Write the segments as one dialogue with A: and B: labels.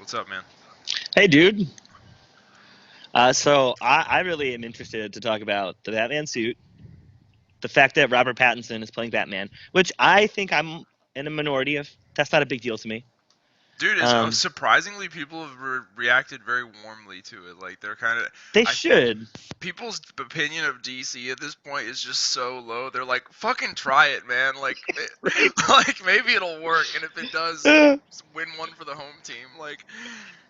A: What's up, man?
B: Hey, dude. So I really am interested to talk about the Batman suit, the fact that Robert Pattinson is playing Batman, which I think I'm in a minority of. That's not a big deal to me.
A: Dude, is
B: Um,
A: surprisingly people have reacted very warmly to it. Like they're kind of,
B: they
A: I
B: should.
A: people's opinion of DC at this point is just so low. They're like, fucking try it, man. Like,
B: Right?
A: like maybe it'll work, and if it does,
B: Uh,
A: win one for the home team. Like,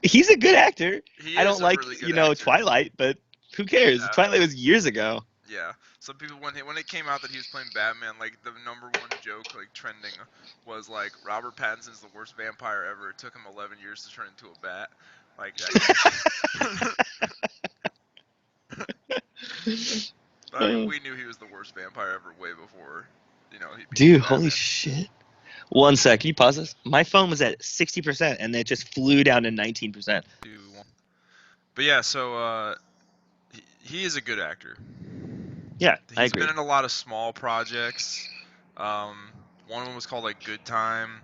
B: he's a good actor.
A: he
B: I
A: is
B: don't
A: a
B: like,
A: really good actor.
B: Twilight, but who cares?
A: Yeah,
B: Twilight was years ago.
A: yeah. Some people when it came out that he was playing Batman, like the number one joke like trending was like Robert Pattinson's the worst vampire ever. It took him 11 years to turn into a bat. Like that. But I mean,
B: Uh,
A: we knew he was the worst vampire ever way before, he became
B: Dude, holy
A: Batman.
B: shit. One sec, can you pause this? My phone was at 60% and it just flew down to 19%.
A: But yeah, so he is a good actor.
B: Yeah, I
A: He's been
B: agree.
A: in a lot of small projects. Um, one of them was called like Good Time.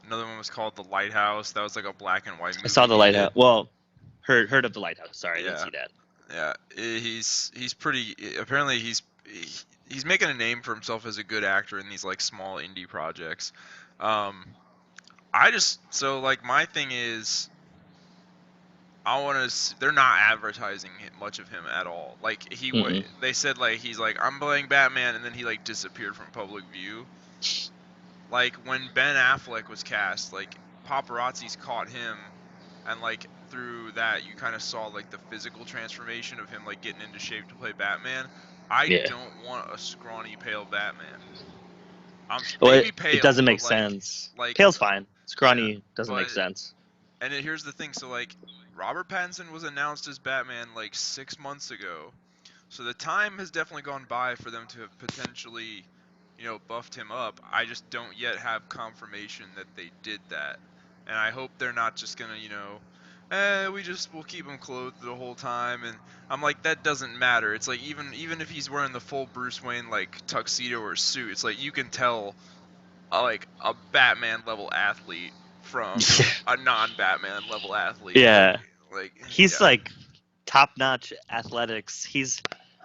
A: Another one was called The Lighthouse. That was like a black and white
B: I saw
A: movie
B: the
A: he did.
B: lighthouse. Well, heard of the lighthouse. Sorry, I didn't
A: Yeah,
B: see that.
A: yeah. He's pretty. Apparently, he's making a name for himself as a good actor in these like small indie projects. Um, I just so like my thing is I want to. They're not advertising much of him at all. Like
B: Mm-mm.
A: they said like he's like I'm playing Batman, and then he like disappeared from public view. Like when Ben Affleck was cast, like paparazzis caught him, and like through that you kind of saw like the physical transformation of him like getting into shape to play Batman. I
B: Yeah.
A: don't want a scrawny pale Batman.
B: Well,
A: Maybe
B: it
A: pale,
B: doesn't
A: but
B: make sense.
A: like
B: Pale's fine.
A: yeah,
B: Scrawny doesn't
A: but
B: make sense.
A: here's the thing. So like Robert Pattinson was announced as Batman like 6 months ago. So the time has definitely gone by for them to have potentially, buffed him up. I just don't yet have confirmation that they did that. And I hope they're not just gonna, we'll keep him clothed the whole time. And I'm like, that doesn't matter. It's like even if he's wearing the full Bruce Wayne like tuxedo or suit, it's like you can tell like a Batman level athlete from a non-Batman level athlete.
B: Yeah.
A: Like
B: He's
A: yeah,
B: like top-notch athletics.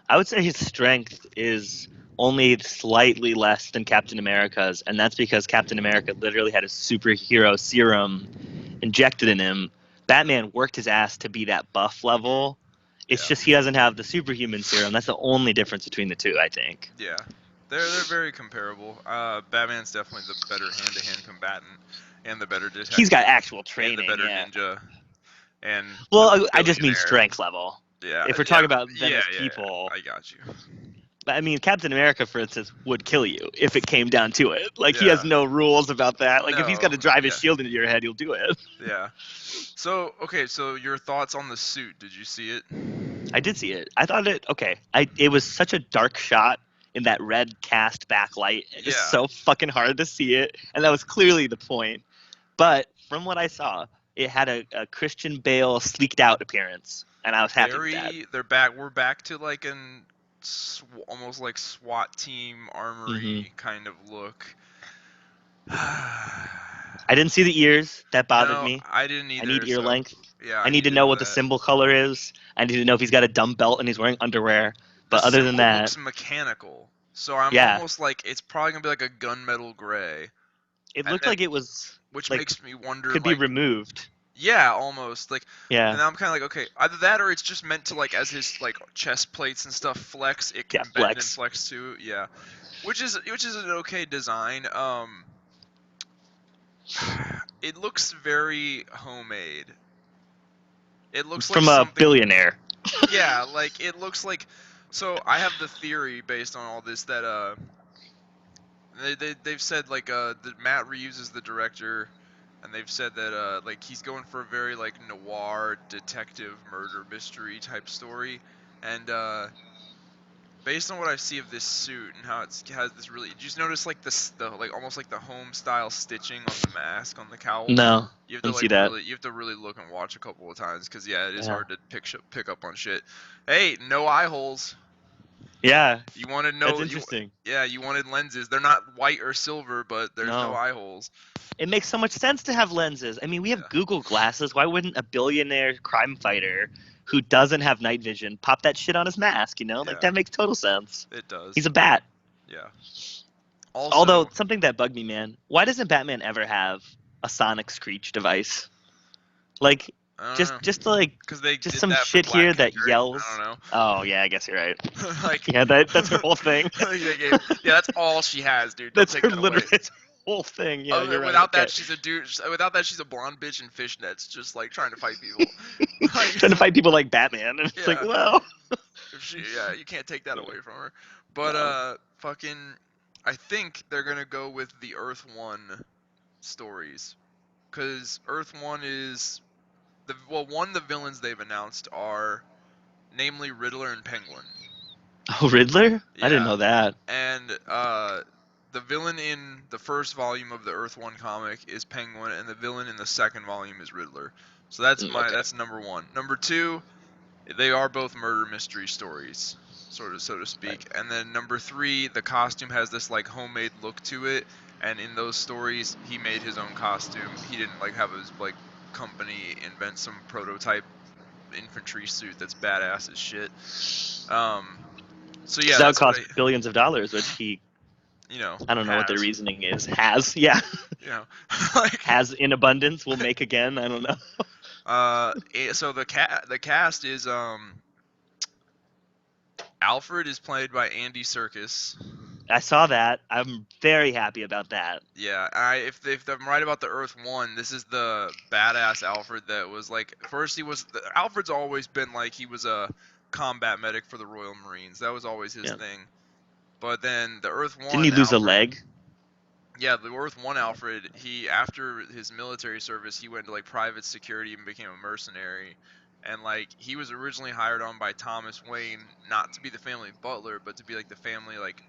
B: I would say his strength is only slightly less than Captain America's, and that's because Captain America literally had a superhero serum injected in him. Batman worked his ass to be that buff level. It's
A: yeah.
B: just he doesn't have the superhuman serum. That's the only difference between the two, I think.
A: Yeah, they're very comparable. Batman's definitely the better hand-to-hand combatant, and the better
B: He's got
A: detective,
B: actual
A: and the
B: training,
A: better
B: yeah.
A: ninja, and the
B: Well, I just mean
A: billionaire.
B: strength level.
A: Yeah,
B: If we're
A: yeah,
B: talking about them
A: yeah,
B: as
A: yeah, yeah.
B: people,
A: I got you.
B: I mean, Captain America, for instance, would kill you if it came down to it. Like, he has
A: Yeah.
B: no rules about that. Like, if he's got
A: No.
B: to drive his
A: Yeah.
B: shield into your head, he'll do it.
A: Yeah. So okay. So your thoughts on the suit? Did you see it?
B: I did see it. I thought it was such a dark shot in that red cast backlight. It was
A: Yeah.
B: so fucking hard to see it, and that was clearly the point. But from what I saw, it had a Christian Bale sleeked out appearance, and I was happy with that.
A: Very. They're back. We're back to like almost like SWAT team
B: Hmm.
A: armory kind of look.
B: I didn't see the ears. That bothered
A: No,
B: me.
A: I didn't
B: I need
A: either.
B: ear
A: So
B: length.
A: yeah,
B: I
A: I
B: need
A: need
B: to
A: to
B: know
A: know
B: what the
A: that.
B: symbol color is. I need to know if he's got a dumb belt and he's wearing underwear.
A: The
B: But other than
A: symbol
B: that,
A: looks mechanical, so I'm
B: yeah,
A: almost like it's probably gonna be like a gunmetal gray,
B: it
A: and
B: looked
A: then
B: like it was
A: which
B: like
A: makes me wonder
B: could be
A: like
B: removed.
A: yeah, almost like, and
B: Yeah,
A: I'm kind of like okay, either that or it's just meant to like as his like chest plates and stuff flex, it
B: yeah,
A: can bend and
B: flex.
A: flex too. Yeah, which is an okay design. It looks very homemade. It looks like
B: From a
A: something.
B: billionaire.
A: Yeah, like it looks like. So I have the theory based on all this that they've said like that Matt Reeves is the director, and they've said that like he's going for a very like noir detective murder mystery type story, and based on what I see of this suit and how it has this really, did you just notice like the like almost like the home style stitching on the mask on the cowl?
B: No,
A: You have to
B: didn't see
A: like
B: that.
A: really, you have to really look and watch a couple of times because yeah, it is
B: Yeah,
A: hard to pick up on shit. Hey, no eye holes.
B: yeah,
A: You wanted
B: that's
A: no you
B: interesting.
A: yeah, you wanted lenses. They're not white or silver, but there's no
B: No,
A: eye holes.
B: It makes so much sense to have lenses. I mean, we have
A: Yeah,
B: Google glasses. Why wouldn't a billionaire crime fighter who doesn't have night vision pop that shit on his mask? Like
A: yeah,
B: that makes total sense.
A: it
B: He's
A: does.
B: a bat.
A: Yeah.
B: Although
A: Also,
B: something that bugged me, man, why doesn't Batman ever have a sonic screech device? Like,
A: I don't
B: just
A: know,
B: just like
A: because they
B: just
A: did
B: some
A: that for
B: shit
A: Black
B: here that
A: Canary. I
B: yells.
A: don't
B: Oh yeah, I guess you're right.
A: know. Like,
B: Yeah, that's her whole thing.
A: yeah, that's all she has, dude. Don't
B: That's
A: take
B: her
A: that away.
B: literally that's her whole thing. Yeah, you're right.
A: Without
B: Okay.
A: that, she's a dude. Without that, she's a blonde bitch in fishnets, just like trying to fight people. Like,
B: Trying to fight people like Batman, and it's like,
A: yeah,
B: well,
A: yeah, you can't take that away from her. But
B: no.
A: fucking, I think they're gonna go with the Earth One stories, cause Earth One is the villains they've announced are namely Riddler and Penguin.
B: Oh, Riddler? I didn't
A: Yeah,
B: know that.
A: and the villain in the first volume of the Earth One comic is Penguin, and the villain in the second volume is Riddler. So
B: Okay.
A: that's number one. Number two, they are both murder mystery stories, sort of so to
B: Right.
A: speak. And then number three, the costume has this like homemade look to it, and in those stories, he made his own costume. He didn't like have his like company invent some prototype infantry suit that's badass as shit. So
B: Because
A: yeah,
B: that would
A: that's what
B: cost billions of dollars, which he, I don't know what their
A: has.
B: reasoning is. Has, yeah.
A: You know, like
B: Has in abundance, will make again. I don't know.
A: so the cast is Alfred is played by Andy Serkis.
B: I saw that. I'm very happy about that.
A: Yeah, if I'm right about the Earth One, this is the badass Alfred that was like first Alfred's always been like he was a combat medic for the Royal Marines. That was always his
B: Yeah.
A: thing. But then the Earth
B: Didn't he
A: One
B: lose a
A: Alfred,
B: leg?
A: yeah, the Earth One Alfred, he after his military service, he went to like private security and became a mercenary. And like he was originally hired on by Thomas Wayne not to be the family butler, but to be like the family like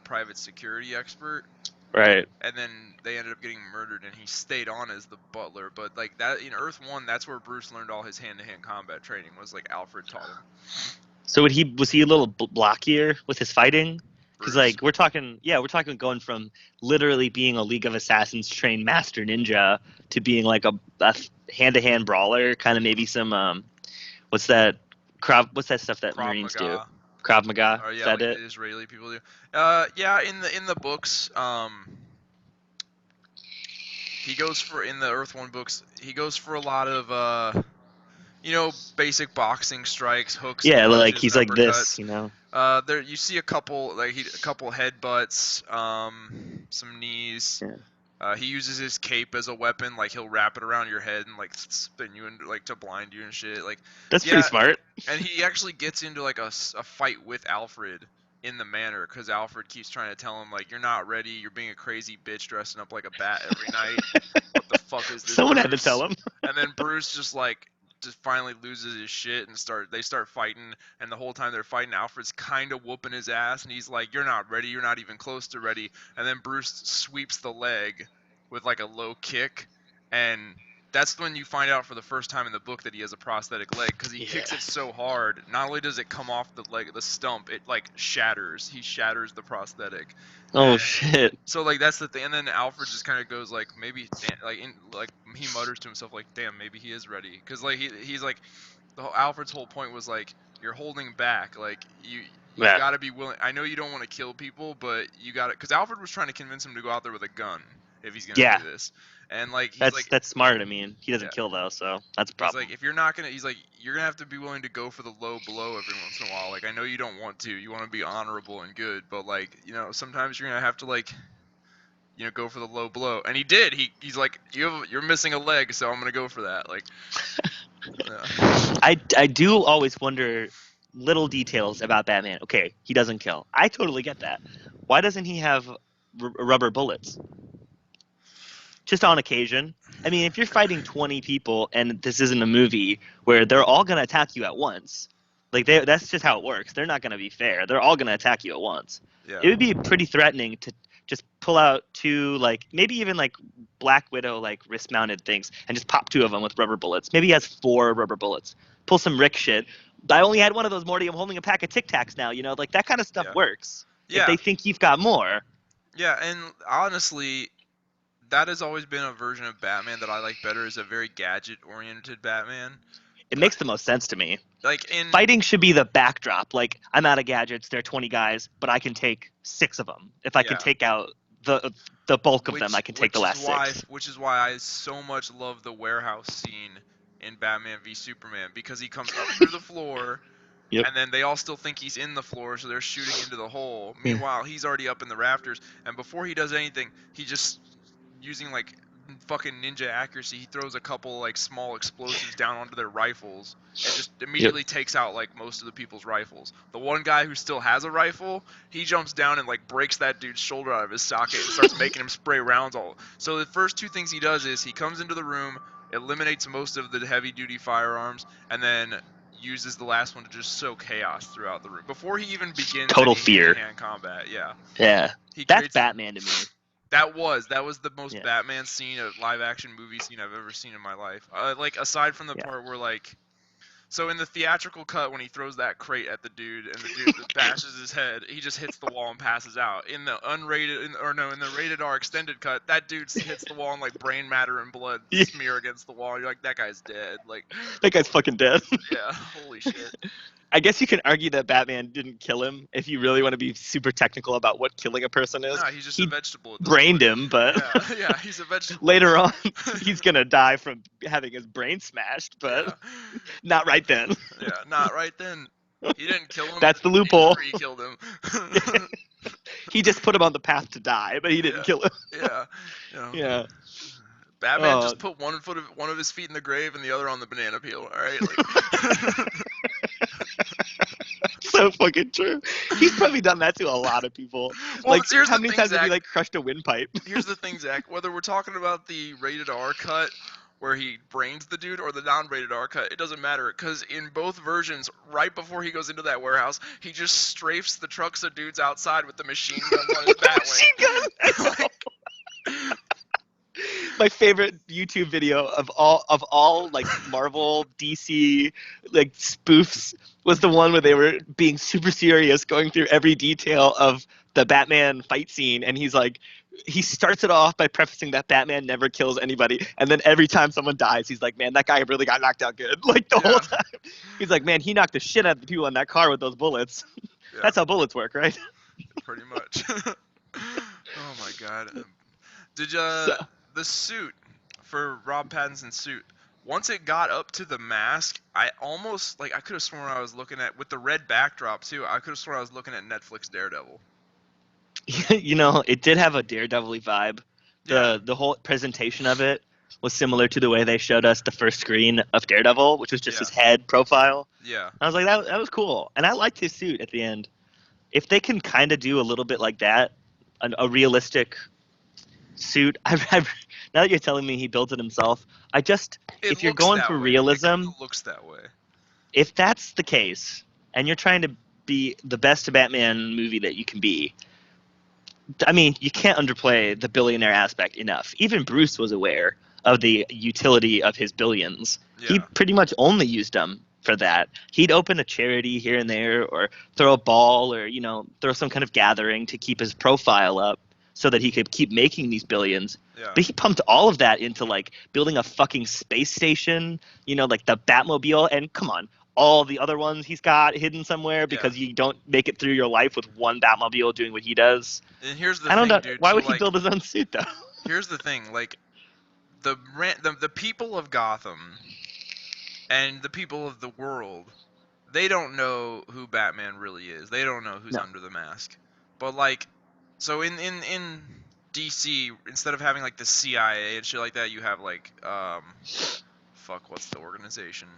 A: private security expert.
B: Right.
A: And then they ended up getting murdered, and he stayed on as the butler. But like that in Earth One, that's where Bruce learned all his hand-to-hand combat training. Was like Alfred taught him.
B: So was he a little blockier with his fighting? Because
A: Bruce.
B: like we're talking going from literally being a League of Assassins trained master ninja to being like a hand-to-hand brawler, kind of maybe some what's that what's that stuff that
A: Krav
B: Marines do?
A: Maga.
B: Krav Maga.
A: Or
B: Is
A: yeah,
B: that
A: like
B: it?
A: the Israeli people do. Yeah, in the books, he goes for in the Earth One books, he goes for a lot of basic boxing strikes, hooks and
B: Yeah, like
A: punches
B: he's
A: and
B: like this,
A: uppercuts.
B: you know.
A: There you see a couple a couple headbutts, some knees.
B: Yeah.
A: He uses his cape as a weapon, like he'll wrap it around your head and like spin you and like to blind you and shit. Like,
B: That's pretty
A: yeah,
B: smart.
A: and he actually gets into like a fight with Alfred in the manor because Alfred keeps trying to tell him like you're not ready, you're being a crazy bitch dressing up like a bat every night. What the fuck is this,
B: Someone had to
A: Bruce?
B: tell him.
A: And then Bruce just finally loses his shit and they start fighting, and the whole time they're fighting, Alfred's kind of whooping his ass and he's like you're not ready, you're not even close to ready. And then Bruce sweeps the leg with like a low kick, and that's when you find out for the first time in the book that he has a prosthetic leg because he kicks
B: Yeah.
A: it so hard. Not only does it come off the stump, it like shatters. He shatters the prosthetic.
B: Oh
A: And
B: shit.
A: so like that's the thing. And then Alfred just kind of goes like maybe like he mutters to himself like damn maybe he is ready because like he's like Alfred's whole point was like you're holding back, like you
B: Yeah.
A: got to be willing. I know you don't want to kill people, but you got to, because Alfred was trying to convince him to go out there with a gun if he's gonna
B: Yeah.
A: do this. And like
B: That's smart. I mean, he doesn't
A: yeah,
B: kill though, so that's a
A: he's
B: problem.
A: like if you're not gonna, he's like you're gonna have to be willing to go for the low blow every once in a while. Like I know you don't want to, you want to be honorable and good, but like sometimes you're gonna have to like go for the low blow. And he did. He's like you're missing a leg, so I'm gonna go for that. Like yeah.
B: I do always wonder little details about Batman. Okay, he doesn't kill. I totally get that. Why doesn't he have rubber bullets? Just on occasion. I mean, if you're fighting 20 people and this isn't a movie where they're all going to attack you at once, like that's just how it works. They're not going to be fair. They're all going to attack you at once.
A: Yeah.
B: It would be pretty threatening to just pull out two, like maybe even like Black Widow like wrist mounted things and just pop two of them with rubber bullets. Maybe he has 4 rubber bullets. Pull some Rick shit. I only had one of those, Morty. I'm holding a pack of Tic Tacs now. Like that kind of stuff
A: Yeah.
B: works. If
A: Yeah.
B: they think you've got more.
A: Yeah, and honestly, that has always been a version of Batman that I like better. Is a very gadget-oriented Batman.
B: It makes the most sense to me.
A: Like in
B: Fighting should be the backdrop. Like, I'm out of gadgets. There are 20 guys, but I can take 6 of them. If I can
A: yeah,
B: take out the bulk of them, I can take the last 6.
A: which is why I so much love the warehouse scene in Batman v Superman, because he comes up through the floor.
B: Yep.
A: And then they all still think he's in the floor, so they're shooting into the hole.
B: Yeah.
A: Meanwhile, he's already up in the rafters, and before he does anything, he just using like fucking ninja accuracy, he throws a couple like small explosives down onto their rifles and just immediately takes out like most of the people's rifles. The one guy who still has a rifle, he jumps down and like breaks that dude's shoulder out of his socket and starts making him spray rounds all. So the first 2 things he does is he comes into the room, eliminates most of the heavy duty firearms, and then uses the last one to just sow chaos throughout the room before he even begins
B: Total
A: any
B: fear.
A: hand-to-hand combat. Yeah.
B: Yeah.
A: He
B: That's
A: creates
B: Batman to me.
A: that was the most
B: Yeah.
A: Batman scene, a live action movie scene I've ever seen in my life. Like aside from the
B: Yeah.
A: part where like, so in the theatrical cut when he throws that crate at the dude and the dude bashes his head, he just hits the wall and passes out. In the unrated, in the rated R extended cut, that dude hits the wall and like brain matter and blood
B: Yeah.
A: smear against the wall. You're like, that guy's dead. Like,
B: That guy's fucking dead.
A: yeah, holy shit.
B: I guess you can argue that Batman didn't kill him if you really want to be super technical about what killing a person is.
A: Nah, he's just
B: He
A: a vegetable. At this
B: brained
A: point.
B: him, but
A: Yeah, he's a vegetable.
B: later on he's gonna die from having his brain smashed, but
A: Yeah.
B: not right then.
A: Yeah, not right then. He didn't kill him.
B: That's the loophole.
A: He killed him.
B: He just put him on the path to die, but he didn't
A: Yeah.
B: kill him.
A: Yeah. You know,
B: Yeah.
A: Batman just put one of his feet in the grave and the other on the banana peel. All right. Like,
B: So fucking true. He's probably done that to a lot of people.
A: Well,
B: Like,
A: here's
B: how
A: the
B: many
A: thing,
B: times have
A: Zach.
B: you like crushed a windpipe?
A: Here's the thing, Zach. Whether we're talking about the rated R cut where he brains the dude or the non-rated R cut, it doesn't matter, because in both versions, right before he goes into that warehouse, he just strafes the trucks of dudes outside with the machine guns on his Batwing. Like,
B: My favorite YouTube video of all like Marvel, DC, like spoofs was the one where they were being super serious, going through every detail of the Batman fight scene, and he's like, he starts it off by prefacing that Batman never kills anybody, and then every time someone dies, he's like, man, that guy really got knocked out good. Like the whole time, he's like, man, he knocked the shit out of the people in that car with those bullets.
A: Yeah.
B: That's how bullets work, right?
A: Pretty much. Oh my god. Did
B: So-
A: the suit for Rob Pattinson's suit, once it got up to the mask, I almost like I could have sworn I was looking at, with the red backdrop too, I could have sworn I was looking at Netflix Daredevil.
B: You know, it did have a Daredevil-y vibe.
A: Yeah.
B: The whole presentation of it was similar to the way they showed us the first screen of Daredevil, which was just
A: Yeah.
B: his head profile.
A: Yeah.
B: I was like, that was cool, and I liked his suit at the end. If they can kind of do a little bit like that, a realistic suit. Now that you're telling me he built it himself, if you're
A: looks
B: going
A: that
B: for
A: way.
B: realism,
A: It looks that way.
B: if that's the case, and you're trying to be the best Batman movie that you can be, I mean, you can't underplay the billionaire aspect enough. Even Bruce was aware of the utility of his billions. He
A: Yeah.
B: pretty much only used them for that. He'd open a charity here and there, or throw a ball, or throw some kind of gathering to keep his profile up so that he could keep making these billions.
A: Yeah.
B: But he pumped all of that into like building a fucking space station, like the Batmobile, and come on, all the other ones he's got hidden somewhere because you don't make it through your life with one Batmobile doing what he does.
A: And here's the
B: I don't
A: thing,
B: know.
A: dude.
B: Why
A: so,
B: would he
A: like,
B: build his own suit though?
A: Here's the thing, like the people of Gotham and the people of the world, they don't know who Batman really is. They don't know who's
B: No.
A: under the mask. But like, so in DC, instead of having like the CIA and shit like that, you have like what's the organization?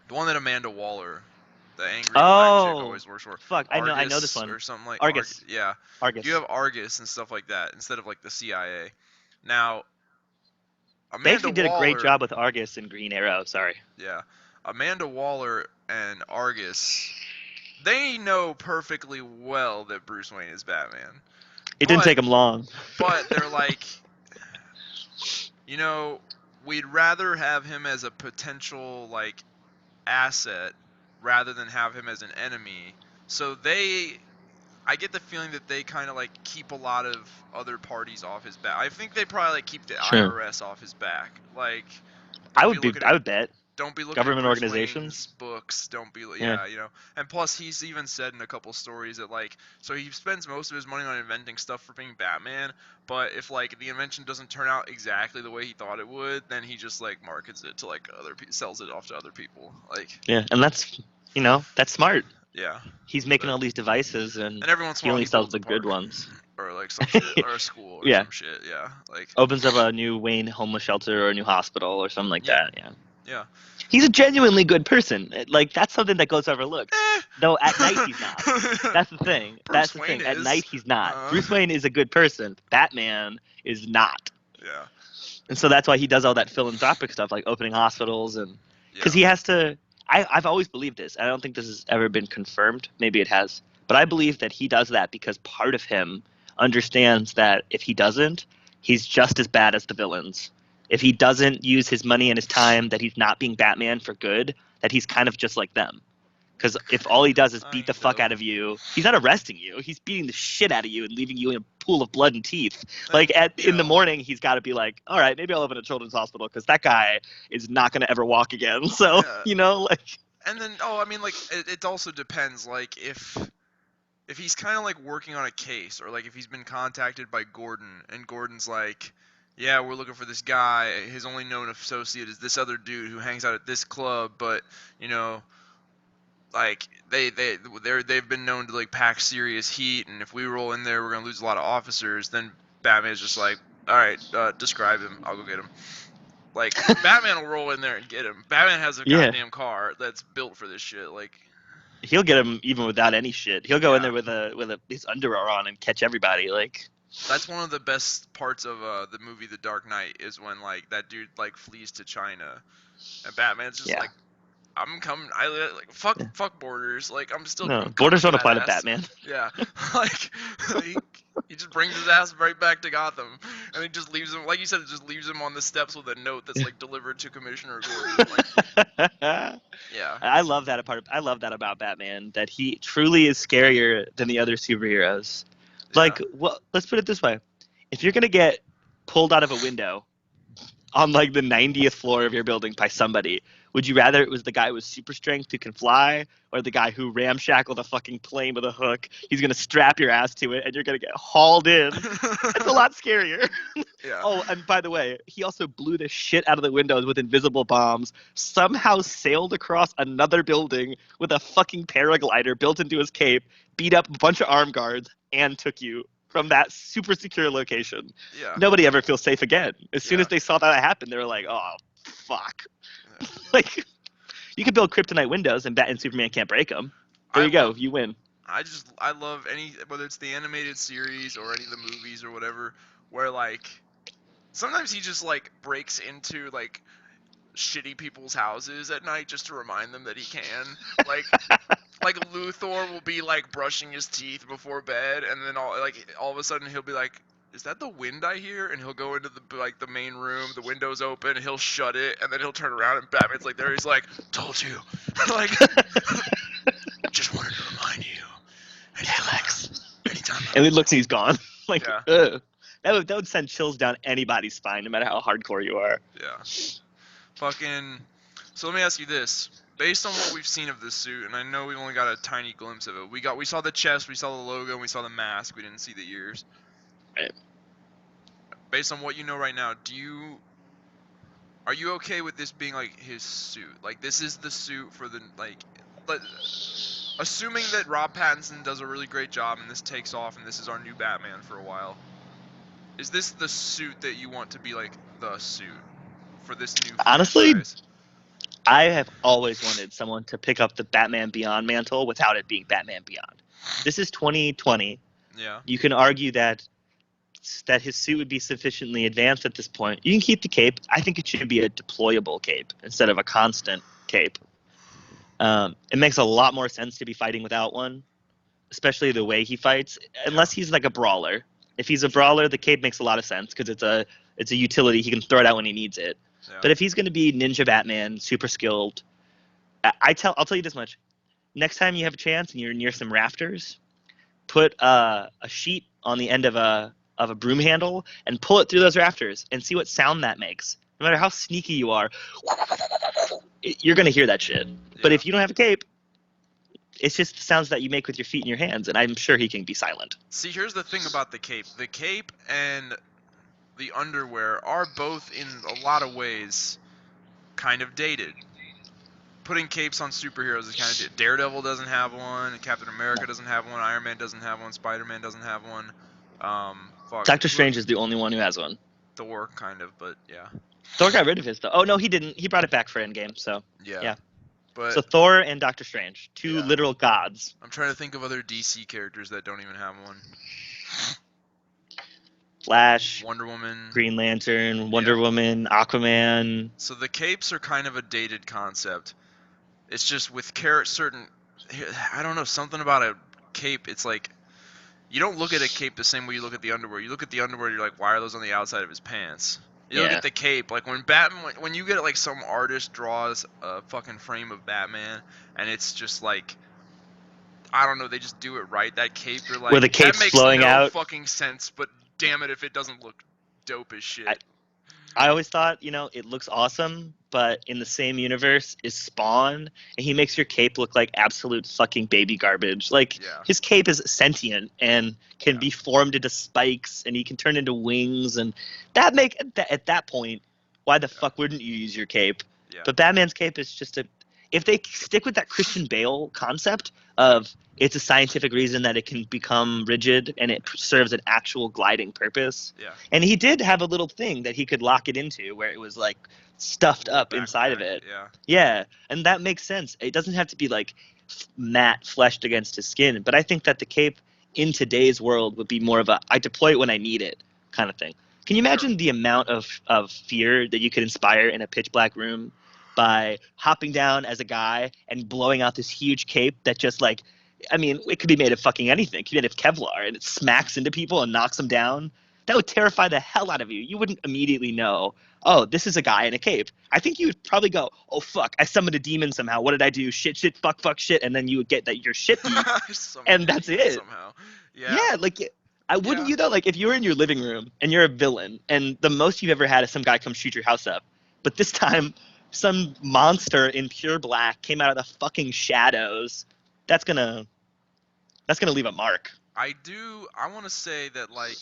A: The one that Amanda Waller, the angry black chick, always works for.
B: Fuck, I know
A: Argus
B: this one.
A: or something like
B: Argus.
A: yeah.
B: Argus.
A: You have Argus and stuff like that instead of like the CIA. Now,
B: They
A: Amanda
B: actually did a great
A: Waller-
B: job with Argus and Green Arrow. Sorry.
A: Yeah, Amanda Waller and Argus, they know perfectly well that Bruce Wayne is Batman.
B: It didn't
A: But-
B: take him long.
A: But they're like, we'd rather have him as a potential like asset rather than have him as an enemy. So I get the feeling that they kind of like keep a lot of other parties off his back. I think they probably like keep the
B: Sure.
A: IRS off his back. Like,
B: I
A: don't be
B: would be.
A: looking
B: I
A: at
B: would bet
A: don't be looking at
B: government
A: Bruce Wayne's
B: organizations.
A: books. Don't be,
B: Yeah.
A: yeah, you know. And plus, he's even said in a couple stories that like, so he spends most of his money on inventing stuff for being Batman. But if like the invention doesn't turn out exactly the way he thought it would, then he just like markets it to like sells it off to other people. Like,
B: Yeah, and that's that's smart.
A: yeah.
B: He's making
A: But,
B: all these devices, and
A: and every once in
B: he
A: a while
B: only
A: he
B: sells
A: builds a
B: the good
A: park,
B: ones.
A: or like some shit, or a school or
B: Yeah.
A: some shit. Yeah, like,
B: Opens up a new Wayne homeless shelter or a new hospital or something like
A: yeah,
B: that. Yeah.
A: yeah.
B: He's a genuinely good person. Like that's something that goes overlooked.
A: Eh.
B: Though at night he's not. That's the thing. That's
A: Bruce
B: the
A: Wayne
B: thing. At night
A: is.
B: he's not. Bruce Wayne is a good person. Batman is not.
A: Yeah.
B: And so that's why he does all that philanthropic stuff, like opening hospitals, and because
A: Yeah.
B: he has to. I've always believed this. I don't think this has ever been confirmed. Maybe it has, but I believe that he does that because part of him understands that if he doesn't, he's just as bad as the villains. If he doesn't use his money and his time, that he's not being Batman for good, that he's kind of just like them. Because if all he does is beat the fuck out of you, he's not arresting you. He's beating the shit out of you and leaving you in a pool of blood and teeth. Like in the morning, he's got to be like, all right, maybe I'll open a children's hospital because that guy is not going to ever walk again. So like.
A: And then, I mean, like, it also depends. Like, if he's kind of like working on a case, or like if he's been contacted by Gordon, and Gordon's like, yeah, we're looking for this guy. His only known associate is this other dude who hangs out at this club, but you know, like they've been known to like pack serious heat, and if we roll in there, we're gonna lose a lot of officers. Then Batman's just like, all right, describe him. I'll go get him. Like, Batman will roll in there and get him. Batman has a goddamn car that's built for this shit. Like,
B: he'll get him even without any shit. He'll go in there with his underwear on and catch everybody. Like,
A: that's one of the best parts of the movie The Dark Knight, is when like that dude like flees to China, and Batman's just like, I'm coming. Fuck borders. Like, I'm still.
B: No, borders don't apply to Batman.
A: Yeah, like he just brings his ass right back to Gotham, and he just leaves him. Like you said, it just leaves him on the steps with a note that's like delivered to Commissioner Gordon. Like, yeah.
B: I love that about Batman, that he truly is scarier than the other superheroes. Like, well, let's put it this way: if you're gonna get pulled out of a window on like the 90th floor of your building by somebody, would you rather it was the guy with super strength who can fly, or the guy who ramshackled a fucking plane with a hook? He's gonna strap your ass to it, and you're gonna get hauled in. It's a lot scarier.
A: Yeah.
B: Oh, and by the way, he also blew the shit out of the windows with invisible bombs. Somehow sailed across another building with a fucking paraglider built into his cape, beat up a bunch of armed guards, and took you from that super secure location.
A: Yeah.
B: Nobody ever feels safe again. As soon as they saw that happen, they were like, "Oh, fuck!" Like, you can build kryptonite windows, and Batman and Superman can't break them. There you go. You win.
A: I love whether it's the animated series or any of the movies or whatever, where like sometimes he just like breaks into like shitty people's houses at night just to remind them that he can. Like Luthor will be like brushing his teeth before bed, and then all of a sudden he'll be like, "Is that the wind I hear?" And he'll go into the main room, the window's open, and he'll shut it, and then he'll turn around and Batman's like there. He's like, "Told you," like, just wanted to remind you. Anytime.
B: And it looks, he's gone. Like,
A: yeah.
B: That would send chills down anybody's spine, no matter how hardcore you are.
A: Yeah. Fucking. So let me ask you this: based on what we've seen of this suit, and I know we've only got a tiny glimpse of it. We saw the chest, we saw the logo, and we saw the mask. We didn't see the ears.
B: Right.
A: Based on what you know right now, are you okay with this being like his suit? Like, this is the suit for the assuming that Rob Pattinson does a really great job and this takes off and this is our new Batman for a while. Is this the suit that you want to be like the suit for this new
B: Honestly,
A: franchise?
B: I have always wanted someone to pick up the Batman Beyond mantle without it being Batman Beyond. This is 2020.
A: Yeah.
B: You can argue that his suit would be sufficiently advanced at this point. You can keep the cape. I think it should be a deployable cape instead of a constant cape. It makes a lot more sense to be fighting without one, especially the way he fights, unless he's like a brawler. If he's a brawler, the cape makes a lot of sense because it's a utility. He can throw it out when he needs it. Yeah. But if he's going to be Ninja Batman, super skilled, I'll tell you this much. Next time you have a chance and you're near some rafters, put a sheet on the end of a broom handle and pull it through those rafters and see what sound that makes. No matter how sneaky you are, you're gonna hear that shit. But
A: Yeah.
B: if you don't have a cape, it's just the sounds that you make with your feet and your hands, and I'm sure he can be silent.
A: See, here's the thing about the cape. The cape and the underwear are both in a lot of ways kind of dated. Putting capes on superheroes is kind of dated. Daredevil doesn't have one. Captain America doesn't have one. Iron Man doesn't have one. Spider-Man doesn't have one. Fuck.
B: Doctor Strange is the only one who has one.
A: Thor, kind of, but yeah.
B: Thor got rid of his though. Oh no, he didn't. He brought it back for Endgame. So
A: Yeah.
B: yeah.
A: But
B: So Thor and Doctor Strange, two
A: Yeah.
B: literal gods.
A: I'm trying to think of other DC characters that don't even have one.
B: Flash,
A: Wonder Woman.
B: Green Lantern, Wonder Woman, Aquaman.
A: So the capes are kind of a dated concept. It's just with certain, I don't know, something about a cape. It's like you don't look at a cape the same way you look at the underwear. You look at the underwear, you're like, why are those on the outside of his pants? You look
B: Yeah.
A: at the cape, like when Batman, when you get like some artist draws a fucking frame of Batman, and it's just like, I don't know, they just do it right. That cape, you're like,
B: Where the cape's
A: that makes
B: flowing
A: no
B: out.
A: fucking sense. But damn it, if it doesn't look dope as shit.
B: I always thought, it looks awesome, but in the same universe is Spawn, and he makes your cape look like absolute fucking baby garbage. Like,
A: Yeah.
B: his cape is sentient and can
A: Yeah.
B: be formed into spikes, and he can turn into wings, and at that point, why the fuck wouldn't you use your cape?
A: Yeah.
B: But Batman's cape is just if they stick with that Christian Bale concept of it's a scientific reason that it can become rigid and it serves an actual gliding purpose.
A: Yeah.
B: And he did have a little thing that he could lock it into where it was like stuffed up inside of it.
A: Yeah.
B: Yeah, and that makes sense. It doesn't have to be like matte fleshed against his skin, but I think that the cape in today's world would be more of a I deploy it when I need it kind of thing. Can you imagine the amount of fear that you could inspire in a pitch black room by hopping down as a guy and blowing out this huge cape that just like, I mean, it could be made of fucking anything. It could be made of Kevlar, and it smacks into people and knocks them down. That would terrify the hell out of you. You wouldn't immediately know, oh, this is a guy in a cape. I think you would probably go, oh, fuck, I summoned a demon somehow. What did I do? Shit, fuck, shit. And then you would get that your shit beat. And that's it.
A: Somehow. Yeah.
B: Yeah, like, wouldn't you though? Like, if you were in your living room and you're a villain, and the most you've ever had is some guy come shoot your house up, but this time some monster in pure black came out of the fucking shadows, that's gonna leave a mark.
A: I want to say that, like,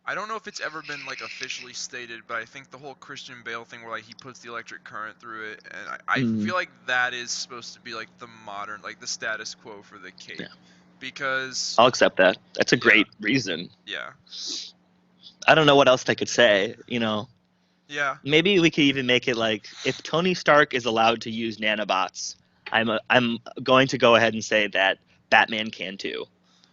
A: I don't know if it's ever been like officially stated, but I think the whole Christian Bale thing where like he puts the electric current through it, and I feel like that is supposed to be like the modern, like the status quo for the cape.
B: Yeah.
A: Because
B: I'll accept that. That's a great reason.
A: Yeah.
B: I don't know what else they could say,
A: Yeah.
B: Maybe we could even make it like, if Tony Stark is allowed to use nanobots, I'm going to go ahead and say that Batman can too.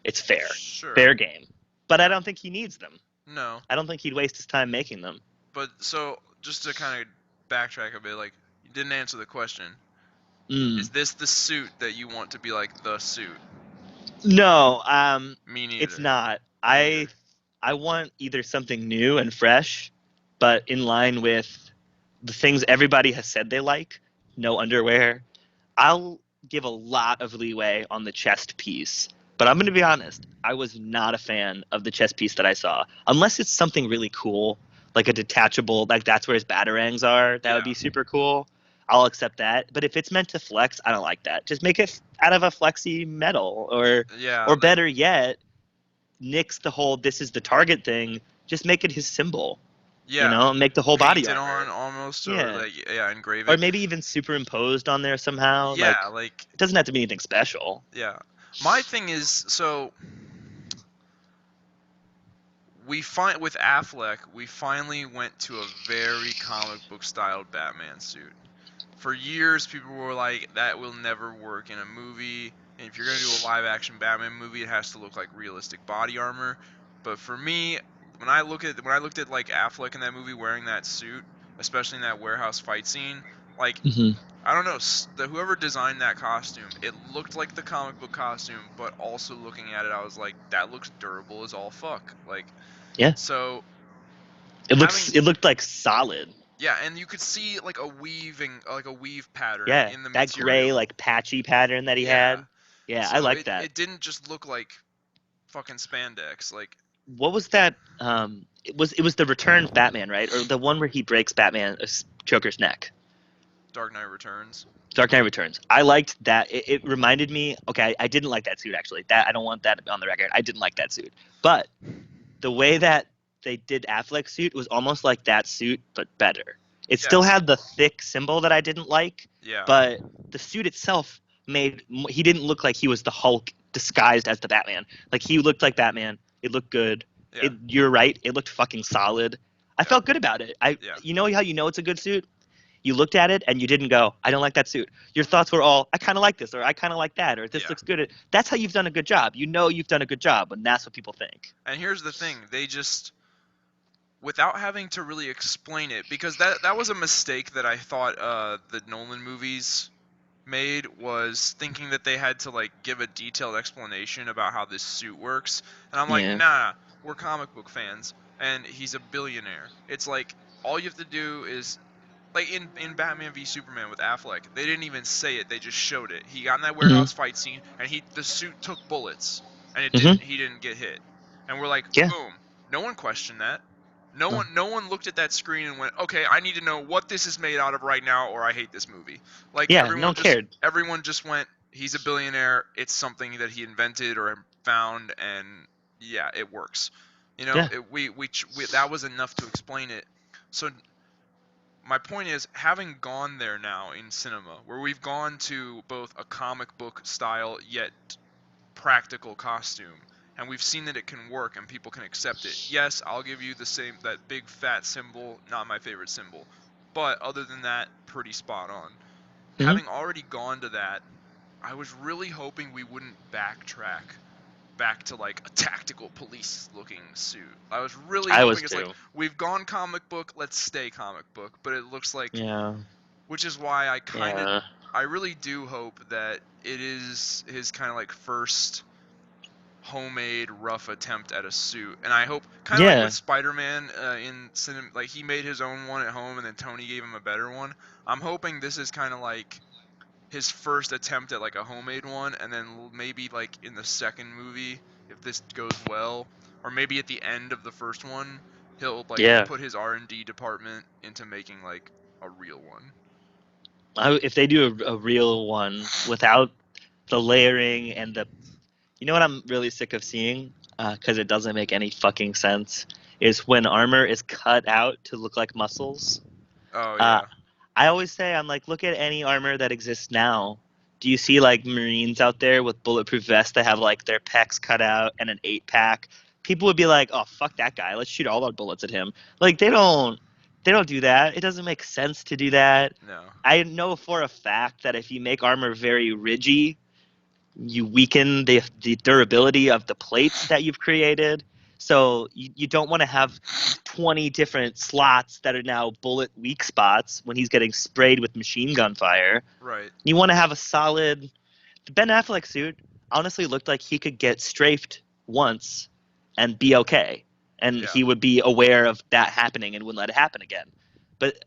B: It's fair.
A: Sure.
B: Fair game. But I don't think he needs them.
A: No.
B: I don't think he'd waste his time making them.
A: But so just to kind of backtrack a bit, like you didn't answer the question.
B: Mm.
A: Is this the suit that you want to be like the suit?
B: No,
A: Me neither.
B: it's not. I want either something new and fresh, but in line with the things everybody has said they like. No underwear. I'll give a lot of leeway on the chest piece, but I'm going to be honest. I was not a fan of the chest piece that I saw. Unless it's something really cool, like a detachable, like that's where his batarangs are. That would be super cool. I'll accept that. But if it's meant to flex, I don't like that. Just make it out of a flexy metal, or better yet, nix the whole "this is the target" thing. Just make it his symbol.
A: Yeah.
B: Make the whole body
A: Paint it
B: armor.
A: on almost, or
B: Yeah.
A: like engrave it.
B: Or maybe even superimposed on there somehow.
A: Yeah,
B: like it doesn't have to be anything special.
A: Yeah. My thing is, so with Affleck, we finally went to a very comic book styled Batman suit. For years, people were like, that will never work in a movie. And if you're gonna do a live action Batman movie, it has to look like realistic body armor. But for me, when I looked at like Affleck in that movie wearing that suit, especially in that warehouse fight scene, like I don't know, whoever designed that costume, it looked like the comic book costume, but also looking at it, I was like, that looks durable as all fuck. Like,
B: yeah.
A: So
B: it looked like solid.
A: Yeah, and you could see like a weave pattern.
B: Yeah,
A: in the
B: that
A: material.
B: gray like patchy pattern that he had. Yeah, I
A: So
B: like
A: it
B: that.
A: it didn't just look like fucking spandex. Like
B: What was that? It was the Return of Batman, right? Or the one where he breaks Joker's neck.
A: Dark Knight Returns.
B: Dark Knight Returns. I liked that. It reminded me. Okay, I didn't like that suit actually. That I don't want that on the record. I didn't like that suit, but the way that they did Affleck's suit was almost like that suit, but better. It still
A: Yes.
B: had the thick symbol that I didn't like,
A: Yeah.
B: but the suit itself he didn't look like he was the Hulk disguised as the Batman. Like he looked like Batman. It looked good.
A: Yeah.
B: You're right. It looked fucking solid. I
A: Yeah.
B: felt good about it.
A: Yeah.
B: You know how you know it's a good suit? You looked at it and you didn't go, I don't like that suit. Your thoughts were all, I kind of like this, or I kind of like that, or this
A: Yeah.
B: looks good. That's how you've done a good job. You know you've done a good job, and that's what people think.
A: And here's the thing, they just, without having to really explain it, because that was a mistake that I thought the Nolan movies made, was thinking that they had to like give a detailed explanation about how this suit works. And I'm like,
B: Yeah.
A: nah, we're comic book fans and he's a billionaire. It's like all you have to do is like in Batman v Superman with Affleck, they didn't even say it, they just showed it. He got in that
B: Hmm.
A: warehouse fight scene and the suit took bullets and
B: Hmm.
A: he didn't get hit. And we're like,
B: Yeah.
A: boom. No one questioned that. No
B: Uh,
A: one no one looked at that screen and went, "Okay, I need to know what this is made out of right now or I hate this movie." Like
B: yeah, no one cared.
A: everyone just went, "He's a billionaire. It's something that he invented or found and yeah, it works." You know,
B: Yeah.
A: we that was enough to explain it. So my point is, having gone there now in cinema, where we've gone to both a comic book style yet practical costume, and we've seen that it can work and people can accept it. Yes, I'll give you that big fat symbol, not my favorite symbol, but other than that, pretty spot on.
B: Hmm.
A: Having already gone to that, I was really hoping we wouldn't backtrack back to like a tactical police looking suit. I was really
B: I was
A: hoping it's like
B: too.
A: we've gone comic book, let's stay comic book, but it looks like,
B: Yeah.
A: which is why
B: Yeah.
A: I really do hope that it is his kind of like first homemade rough attempt at a suit. And I hope, kind of like with
B: Yeah.
A: Spider-Man in cinema, like he made his own one at home and then Tony gave him a better one. I'm hoping this is kind of like his first attempt at like a homemade one, and then maybe like in the second movie, if this goes well, or maybe at the end of the first one, he'll like
B: Yeah.
A: put his R&D department into making like a real one.
B: If they do a real one without the layering and the, you know what I'm really sick of seeing, because it doesn't make any fucking sense, is when armor is cut out to look like muscles.
A: Oh
B: Uh,
A: yeah.
B: I always say, I'm like, look at any armor that exists now. Do you see like Marines out there with bulletproof vests that have like their pecs cut out and an 8-pack? People would be like, oh, fuck that guy. Let's shoot all our bullets at him. Like they don't do that. It doesn't make sense to do that.
A: No.
B: I know for a fact that if you make armor very rigid, you weaken the durability of the plates that you've created. So you don't want to have 20 different slots that are now bullet weak spots when he's getting sprayed with machine gun fire.
A: Right.
B: You want to have a solid. The Ben Affleck suit honestly looked like he could get strafed once and be okay. And
A: Yeah.
B: he would be aware of that happening and wouldn't let it happen again. But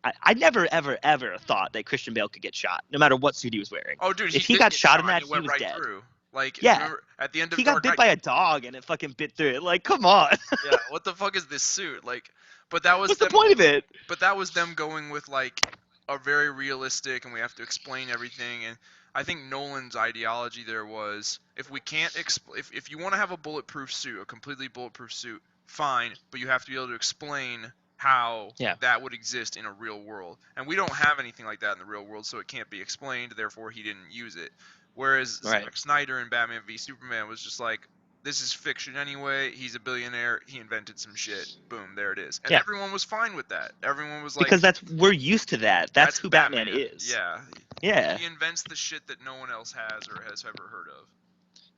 B: I never, ever, ever thought that Christian Bale could get shot, no matter what suit he was wearing.
A: Oh, dude,
B: If
A: he
B: he
A: did
B: got
A: get
B: shot in
A: shot.
B: that,
A: It
B: he
A: went
B: was
A: right
B: dead.
A: through. Like,
B: Yeah,
A: remember at the end of
B: he got
A: Dark
B: bit
A: Knight?
B: by a dog and it fucking bit through it. Like, come on.
A: Yeah. What the fuck is this suit? Like, but that was
B: What's the
A: them.
B: point of it?
A: But that was them going with like a very realistic, and we have to explain everything. And I think Nolan's ideology there was, if we can't if you want to have a bulletproof suit, a completely bulletproof suit, fine, but you have to be able to explain how
B: Yeah.
A: that would exist in a real world. And we don't have anything like that in the real world, so it can't be explained, therefore he didn't use it. Whereas
B: Right.
A: Zack Snyder in Batman v Superman was just like, this is fiction anyway. He's a billionaire. He invented some shit. Boom, there it is. And
B: Yeah.
A: everyone was fine with that. Everyone was like,
B: Because we're used to that. That's who Batman is.
A: Yeah.
B: Yeah.
A: He invents the shit that no one else has or has ever heard of.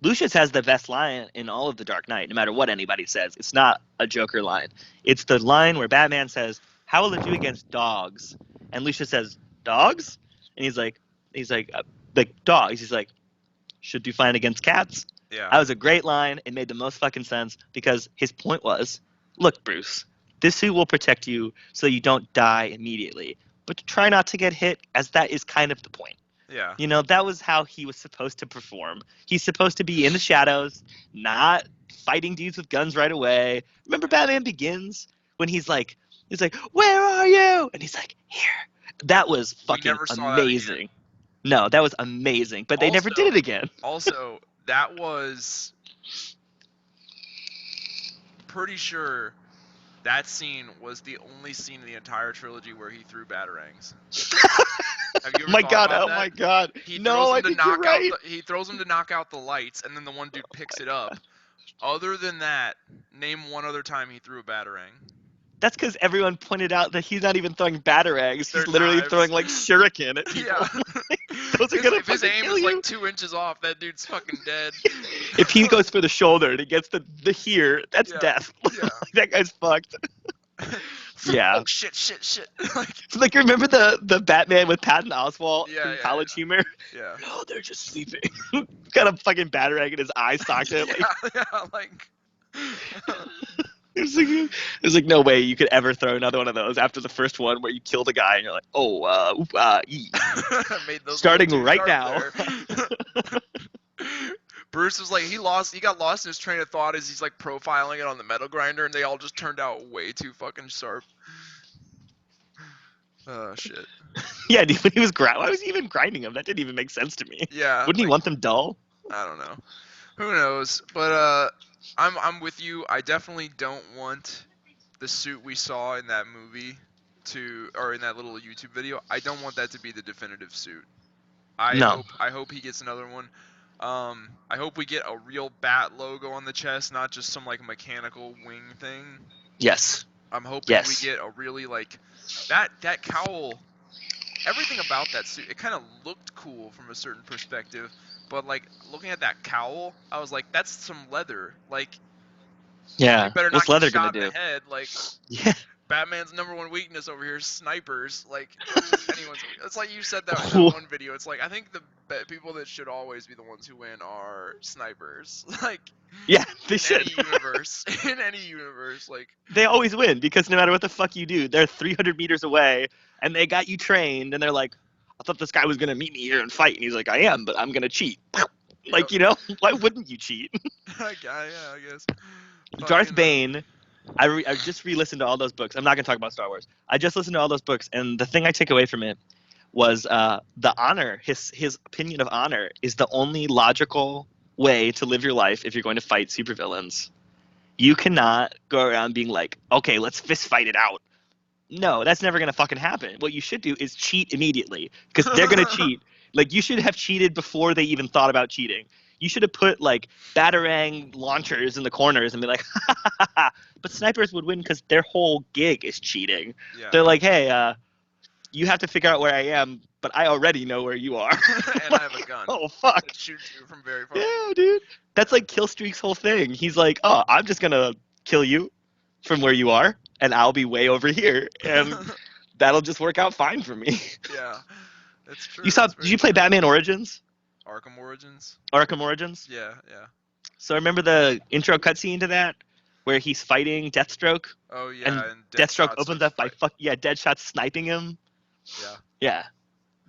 B: Lucius has the best line in all of the Dark Knight, no matter what anybody says. It's not a Joker line. It's the line where Batman says, how will it do against dogs? And Lucius says, dogs? And he's like, dogs. He's like, should do fine against cats.
A: Yeah.
B: That was a great line. It made the most fucking sense because his point was, look, Bruce, this suit will protect you so you don't die immediately. But try not to get hit, as that is kind of the point.
A: Yeah.
B: You know, that was how he was supposed to perform. He's supposed to be in the shadows, not fighting dudes with guns right away. Remember Batman Begins when he's like, "Where are you?" And he's like, "Here." That was
A: We
B: fucking
A: never saw that again.
B: amazing. No, that was amazing, but they never did
A: Also,
B: it again.
A: also, that was pretty sure that scene was the only scene in the entire trilogy where he threw batarangs. Have you
B: Oh
A: ever
B: my
A: thought
B: god,
A: about
B: oh
A: that?
B: my god.
A: He throws
B: No, I
A: them to
B: think you're
A: knock out
B: right.
A: the lights, and then the one dude picks it up. Other than that, name one other time he threw a batarang.
B: That's because everyone pointed out that he's not even throwing batarangs.
A: They're
B: He's literally throwing
A: knives.
B: like shuriken at people.
A: Yeah.
B: Those are gonna
A: If his
B: fucking
A: aim
B: kill
A: is
B: you.
A: like 2 inches off, that dude's fucking dead.
B: If he goes for the shoulder and he gets the here, that's
A: Yeah.
B: death.
A: Yeah.
B: That guy's fucked. Yeah.
A: Oh shit. Like,
B: So, like, remember the Batman with Patton Oswalt
A: yeah,
B: from College Humor?
A: yeah.
B: No, they're just sleeping. Got a fucking batarang in his eye socket. Like,
A: Yeah, like.
B: there's like no way you could ever throw another one of those after the first one where you kill the guy and you're like, oh,
A: Made those a little
B: starting
A: too
B: right
A: sharp
B: now.
A: there. Bruce was like he got lost in his train of thought as he's like profiling it on the metal grinder, and they all just turned out way too fucking sharp. Oh shit.
B: Yeah, dude, when he was why was he even grinding them? That didn't even make sense to me.
A: Yeah.
B: Wouldn't he
A: Like,
B: want them dull?
A: I don't know. Who knows? But I'm with you. I definitely don't want the suit we saw in that movie or in that little YouTube video. I don't want that to be the definitive suit.
B: No.
A: I hope he gets another one. I hope we get a real bat logo on the chest, not just some like mechanical wing thing.
B: Yes.
A: I'm hoping
B: Yes.
A: we get a really like that cowl. Everything about that suit, it kind of looked cool from a certain perspective, but like looking at that cowl, I was like, that's some leather. Like,
B: Yeah.
A: you better not
B: What's
A: get
B: leather
A: shot
B: gonna
A: in
B: do?
A: the head. Like,
B: Yeah.
A: Batman's #1 weakness over here is snipers. Like, anyone's. It's like you said that in that one video. It's like I think the people that should always be the ones who win are snipers. Like,
B: Yeah, they
A: in
B: should.
A: any universe, in any universe, like
B: They always win because no matter what the fuck you do, they're 300 meters away and they got you trained and they're like, I thought this guy was gonna meet me here and fight, and he's like, I am, but I'm gonna cheat. Like, you know, why wouldn't you cheat?
A: I guess.
B: Darth
A: Fucking,
B: Bane. I just re-listened to all those books. I'm not gonna talk about Star Wars. I just listened to all those books, and the thing I take away from it was the honor. His opinion of honor is the only logical way to live your life if you're going to fight supervillains. You cannot go around being like, okay, let's fist fight it out. No, that's never gonna fucking happen. What you should do is cheat immediately because they're gonna cheat. Like, you should have cheated before they even thought about cheating. You should have put like batarang launchers in the corners and be like, ha, ha, ha, ha. But snipers would win because their whole gig is cheating.
A: Yeah.
B: They're like, hey, you have to figure out where I am, but I already know where you are.
A: And I have a gun.
B: Oh fuck!
A: That shoots you from very far.
B: Yeah, dude. That's like Killstreak's whole thing. He's like, oh, I'm just gonna kill you from where you are, and I'll be way over here, and that'll just work out fine for me.
A: Yeah, that's true.
B: Did you play Batman Origins?
A: Arkham Origins?
B: Arkham Origins?
A: Yeah.
B: So remember the intro cutscene to that, where he's fighting Deathstroke,
A: Oh yeah,
B: and Deathstroke opens up by Deadshot sniping him.
A: Yeah.
B: Yeah,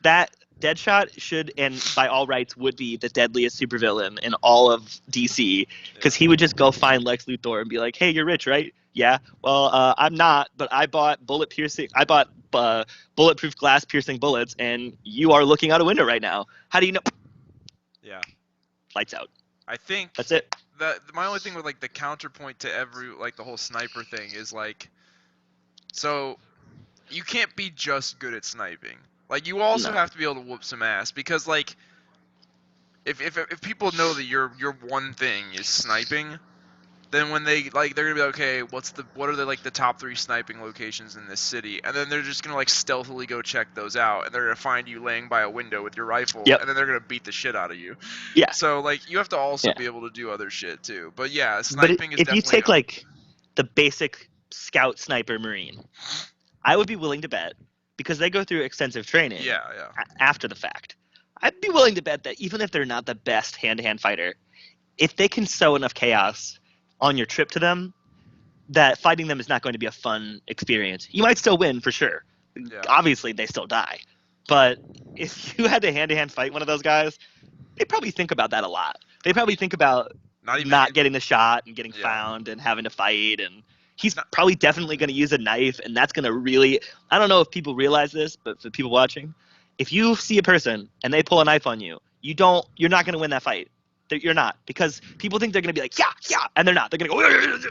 B: that Deadshot should, and by all rights, would be the deadliest supervillain in all of DC, because he would just go find Lex Luthor and be like, "Hey, you're rich, right? Yeah. Well, I'm not, but I bought bulletproof glass piercing bullets, and you are looking out a window right now. How do you know?"
A: Yeah.
B: Lights out.
A: I think
B: That's it.
A: my only thing with like the counterpoint to the whole sniper thing is like, so you can't be just good at sniping. Like, you also have to be able to whoop some ass, because like if people know that your one thing is sniping, then when they're gonna be like, okay, what are the top 3 sniping locations in this city, and then they're just gonna like stealthily go check those out, and they're gonna find you laying by a window with your rifle,
B: Yep.
A: and then they're gonna beat the shit out of you.
B: Yeah.
A: So like, you have to also be able to do other shit too. But yeah, sniping is
B: if
A: definitely.
B: you take like the basic scout sniper marine, I would be willing to bet, because they go through extensive training.
A: Yeah.
B: After the fact, I'd be willing to bet that even if they're not the best hand-to-hand fighter, if they can sow enough chaos on your trip to them, that fighting them is not going to be a fun experience. You might still win for sure.
A: Yeah.
B: Obviously, they still die, But if you had to hand-to-hand fight one of those guys, they probably think about that a lot. They probably think about
A: Not even
B: not getting the shot and getting
A: yeah.
B: found and having to fight. And he's
A: Not,
B: probably definitely going to use a knife, and that's going to really. I don't know if people realize this, but for people watching, if you see a person and they pull a knife on you, you're not going to win that fight. You're not, because people think they're going to be like, yeah, yeah, and they're not. They're going to go,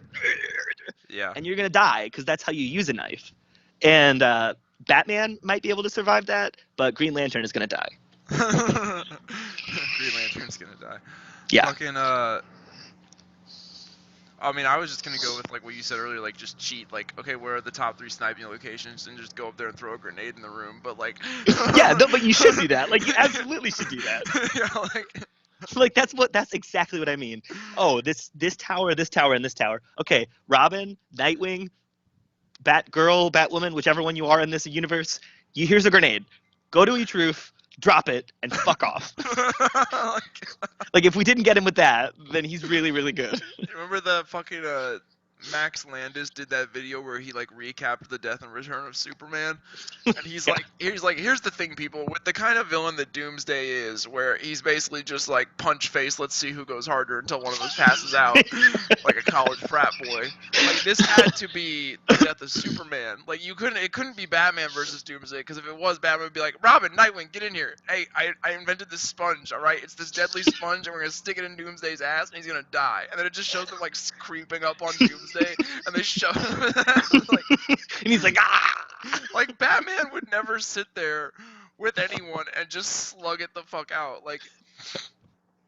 A: yeah.
B: and you're going to die because that's how you use a knife. And Batman might be able to survive that, but Green Lantern is going to die.
A: Green Lantern's gonna die.
B: Yeah.
A: Fucking I mean, I was just gonna go with like what you said earlier, like just cheat. Like, okay, where are the top 3 sniping locations, and just go up there and throw a grenade in the room. But like,
B: Yeah, no, but you should do that. Like, you absolutely should do that.
A: Yeah,
B: Like that's exactly what I mean. Oh, this tower, and this tower. Okay, Robin, Nightwing, Batgirl, Batwoman, whichever one you are in this universe. Here's a grenade. Go to each roof, drop it, and fuck off. Like, if we didn't get him with that, then he's really, really good.
A: Remember the fucking Max Landis did that video where he like recapped the death and return of Superman, and he's
B: Yeah.
A: like, here's the thing, people, with the kind of villain that Doomsday is, where he's basically just like punch face, let's see who goes harder until one of us passes out, like a college frat boy. Like, this had to be the death of Superman. Like, it couldn't be Batman versus Doomsday, because if it was, Batman would be like, Robin, Nightwing, get in here. Hey, I invented this sponge, all right? It's this deadly sponge, and we're gonna stick it in Doomsday's ass, and he's gonna die. And then it just shows him like creeping up on Doomsday, and they show him like,
B: And he's like, ah.
A: like Batman would never sit there with anyone and just slug it the fuck out. Like,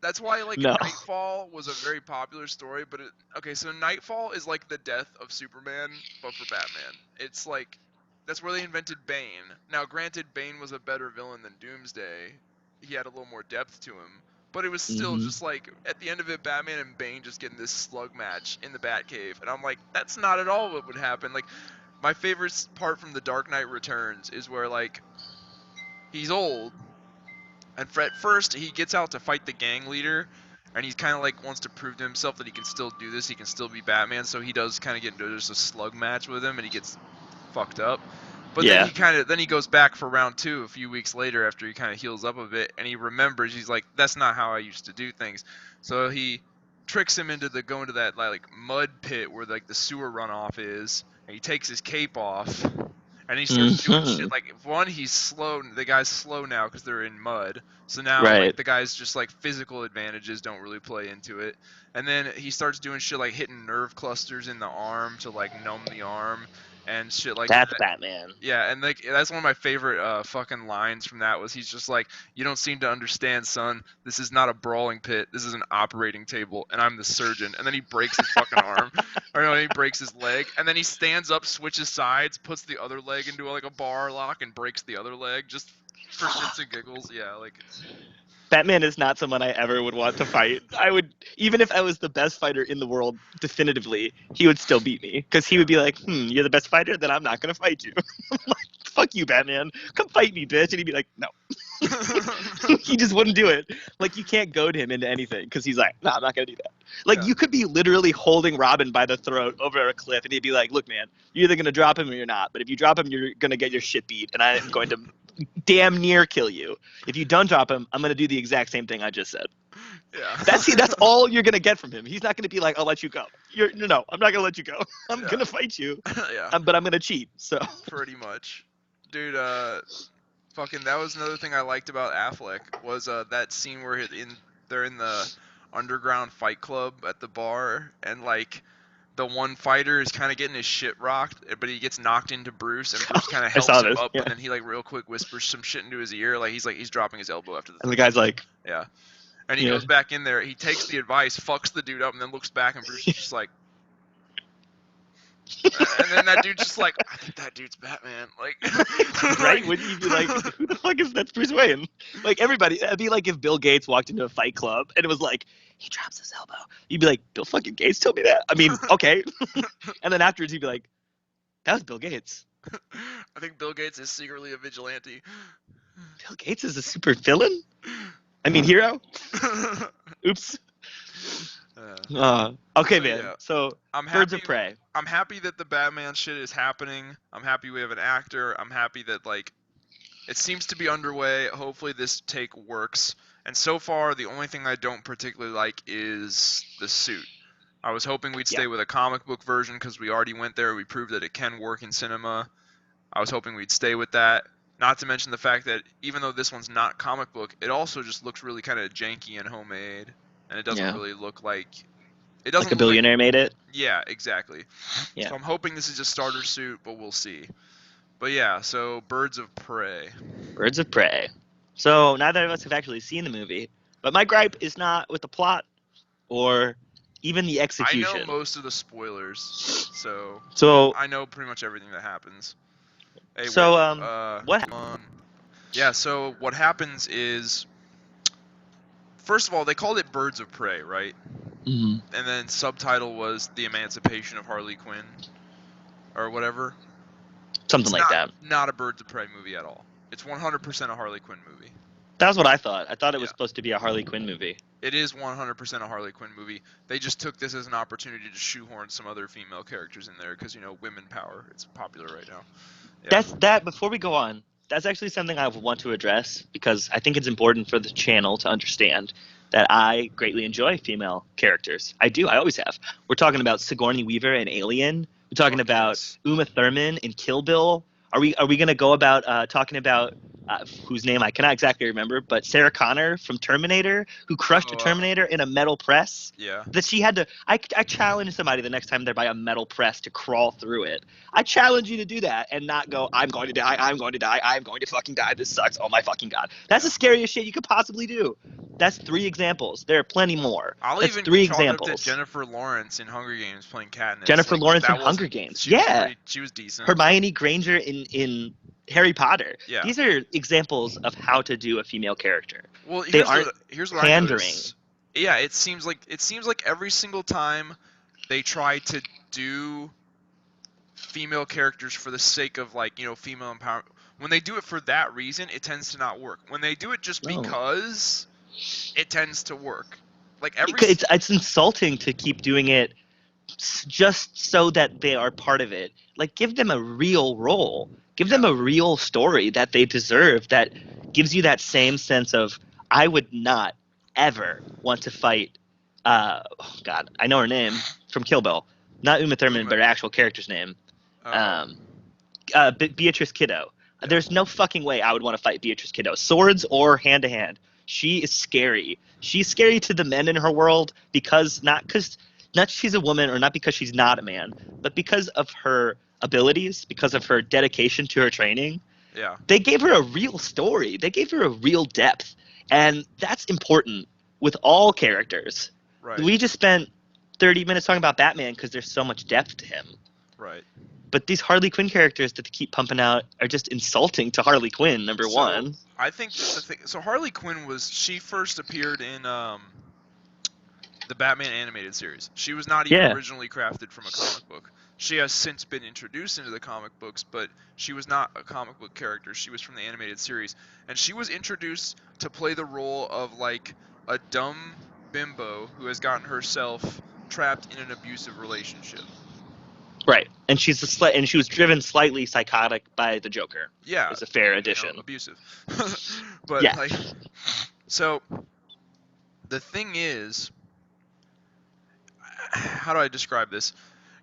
A: that's why like
B: No.
A: Nightfall was a very popular story. But okay, so Nightfall is like the death of Superman, but for Batman. It's like that's where they invented Bane. Now, granted, Bane was a better villain than Doomsday. He had a little more depth to him. But it was still just like, at the end of it, Batman and Bane just getting this slug match in the Batcave. And I'm like, that's not at all what would happen. Like, my favorite part from The Dark Knight Returns is where, like, he's old. And at first, he gets out to fight the gang leader. And he's kind of like wants to prove to himself that he can still do this. He can still be Batman. So he does kind of get into just a slug match with him. And he gets fucked up. But
B: Yeah.
A: then he goes back for round 2 a few weeks later after he kind of heals up a bit, and he remembers. He's like, that's not how I used to do things. So he tricks him into going to that like mud pit where like the sewer runoff is, and he takes his cape off, and he starts doing shit like, one, he's slow. The guy's slow now because they're in mud. So now
B: Right.
A: like the guy's just like physical advantages don't really play into it. And then he starts doing shit like hitting nerve clusters in the arm to like numb the arm. And shit like
B: That's
A: that.
B: Batman.
A: Yeah, and like that's one of my favorite fucking lines from that was he's just like, you don't seem to understand, son. This is not a brawling pit. This is an operating table, and I'm the surgeon. And then he breaks his fucking arm, or no, he breaks his leg, and then he stands up, switches sides, puts the other leg into like a bar lock, and breaks the other leg just for shits and giggles. Yeah, like.
B: Batman is not someone I ever would want to fight. I would, even if I was the best fighter in the world, definitively, he would still beat me. Because he would be like, you're the best fighter? Then I'm not going to fight you. I'm like, fuck you, Batman. Come fight me, bitch. And he'd be like, no. He just wouldn't do it. Like, you can't goad him into anything. Because he's like, no, I'm not going to do that. Like, you could be literally holding Robin by the throat over a cliff. And he'd be like, look, man, you're either going to drop him or you're not. But if you drop him, you're going to get your shit beat. And I'm going to damn near kill you. If you don't drop him, I'm going to do the exact same thing I just said.
A: Yeah.
B: That's all you're going to get from him. He's not going to be like, I'll let you go. No, I'm not going to let you go. I'm going to fight you.
A: Yeah.
B: But I'm going to cheat. So
A: pretty much. Dude, fucking that was another thing I liked about Affleck was that scene where they're in the underground fight club at the bar, and like the one fighter is kind of getting his shit rocked, but he gets knocked into Bruce, and Bruce kind of helps him up, and then he like real quick whispers some shit into his ear, like he's dropping his elbow after the.
B: And the guy's like,
A: yeah, and he goes back in there, he takes the advice, fucks the dude up, and then looks back, and Bruce is just like. And then that dude's just like, I think that dude's Batman. Like,
B: right? Wouldn't you be like, who the fuck is that Bruce Wayne? Like, everybody, it'd be like if Bill Gates walked into a fight club and it was like, he drops his elbow. You'd be like, Bill fucking Gates told me that? I mean, okay. And then afterwards, he'd be like, that was Bill Gates.
A: I think Bill Gates is secretly a vigilante.
B: Bill Gates is a super villain? I mean, hero? Oops. Okay, man. Yeah. So, Birds of Prey.
A: I'm happy that the Batman shit is happening. I'm happy we have an actor. I'm happy that, like, It seems to be underway. Hopefully this take works. And so far, the only thing I don't particularly like is the suit. I was hoping we'd
B: Yeah.
A: stay with a comic book version because we already went there. We proved that it can work in cinema. I was hoping we'd stay with that. Not to mention the fact that even though this one's not comic book, it also just looks really kind of janky and homemade, and it doesn't
B: Yeah.
A: really look like it
B: Like
A: doesn't
B: a
A: look like
B: billionaire made it.
A: yeah, exactly.
B: Yeah.
A: So I'm hoping this is a starter suit, but we'll see. But yeah, so Birds of Prey.
B: Birds of Prey. So neither of us have actually seen the movie, but my gripe is not with the plot or even the
A: I know
B: execution.
A: most of the spoilers, so
B: So
A: I know pretty much everything that happens. Hey,
B: so what?
A: come on. Yeah, so what happens is, first of all, they called it Birds of Prey, right?
B: Mhm.
A: And then subtitle was The Emancipation of Harley Quinn, or whatever.
B: Something
A: It's
B: like that.
A: not a Birds of Prey movie at all. It's 100% a Harley Quinn movie.
B: That's what I thought. I thought it was
A: Yeah.
B: supposed to be a Harley Quinn movie.
A: It is 100% a Harley Quinn movie. They just took this as an opportunity to shoehorn some other female characters in there because, you know, women power. It's popular right now. Yeah.
B: That's that. Before we go on, that's actually something I want to address because I think it's important for the channel to understand that I greatly enjoy female characters. I do. I always have. We're talking about Sigourney Weaver in Alien. We're talking
A: Fuck
B: about
A: yes.
B: Uma Thurman in Kill Bill. Are we gonna go about talking about whose name I cannot exactly remember, but Sarah Connor from Terminator, who crushed a
A: Oh,
B: Terminator in a metal press?
A: yeah.
B: That she had to. I challenge somebody the next time they're by a metal press to crawl through it. I challenge you to do that and not go, I'm going to die, I'm going to die, I'm going to fucking die, this sucks, oh my fucking god. That's
A: Yeah.
B: the scariest shit you could possibly do. That's 3 examples. There are plenty more.
A: I'll
B: That's
A: even
B: 3
A: chalk it up to
B: examples.
A: Jennifer Lawrence in Hunger Games playing Katniss.
B: Jennifer
A: Like,
B: Lawrence in
A: that
B: Hunger
A: wasn't-
B: Games.
A: She was
B: Yeah.
A: she was decent.
B: Hermione Granger in Harry Potter.
A: Yeah.
B: These are examples of how to do a female character.
A: Well,
B: They aren't
A: here's what
B: pandering.
A: I noticed. Yeah, it seems like every single time they try to do female characters for the sake of, like, you know, female empowerment, when they do it for that reason, it tends to not work. When they do it just
B: No.
A: because, it tends to work. Like
B: It's insulting to keep doing it just so that they are part of it. Like, give them a real role. Give them a real story that they deserve, that gives you that same sense of, I would not ever want to fight, oh God, I know her name from Kill Bill. Not Uma Thurman, but her actual character's name. Beatrice Kiddo.
A: Yeah.
B: There's no fucking way I would want to fight Beatrice Kiddo. Swords or hand to hand. She is scary. She's scary to the men in her world because not she's a woman or not because she's not a man, but because of her abilities, because of her dedication to her training.
A: Yeah.
B: They gave her a real story. They gave her a real depth. And that's important with all characters.
A: Right.
B: We just spent 30 minutes talking about Batman because there's so much depth to him.
A: Right.
B: But these Harley Quinn characters that they keep pumping out are just insulting to Harley Quinn, number one.
A: I think so Harley Quinn she first appeared in the Batman animated series. She was not even originally crafted from a comic book. She has since been introduced into the comic books, but she was not a comic book character. She was from the animated series. And she was introduced to play the role of, like, a dumb bimbo who has gotten herself trapped in an abusive relationship.
B: Right. And she was driven slightly psychotic by the Joker.
A: Yeah.
B: It's a fair addition.
A: Abusive. But,
B: yeah.
A: like, so the thing is, how do I describe this?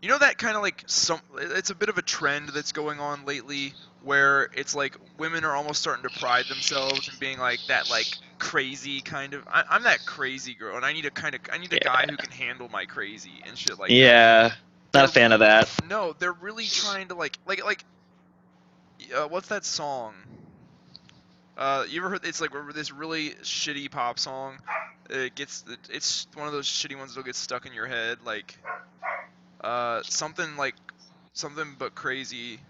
A: You know that kind of, like, it's a bit of a trend that's going on lately where it's like women are almost starting to pride themselves in being like that, like, crazy kind of, I'm that crazy girl and I need a guy who can handle my crazy and shit like that.
B: Yeah. Not a fan of that.
A: No, they're really trying to like what's that song? You ever heard? It's like this really shitty pop song. It's one of those shitty ones that'll get stuck in your head, like something but crazy.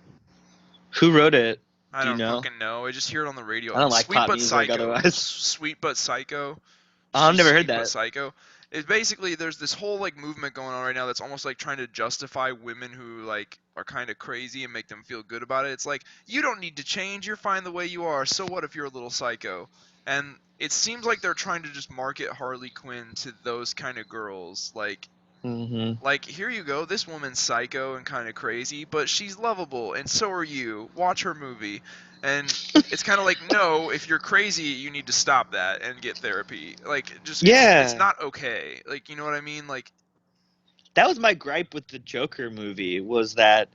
B: Who wrote it?
A: I
B: Do you
A: don't
B: know?
A: fucking know. I just hear it on the radio.
B: I don't like
A: Sweet
B: pop
A: but
B: music
A: Psycho.
B: otherwise.
A: Sweet but Psycho.
B: Oh, I've never heard
A: Sweet but
B: that.
A: Psycho. It's basically, there's this whole, like, movement going on right now that's almost like trying to justify women who, like, are kind of crazy and make them feel good about it. It's like, you don't need to change, you're fine the way you are, so what if you're a little psycho? And it seems like they're trying to just market Harley Quinn to those kind of girls. Like,
B: Hmm.
A: Like, here you go, this woman's psycho and kind of crazy, but she's lovable, and so are you. Watch her movie. And it's kind of like, no, if you're crazy, you need to stop that and get therapy. Like, just it's
B: Yeah,
A: not okay. Like, you know what I mean? Like,
B: that was my gripe with the Joker movie was that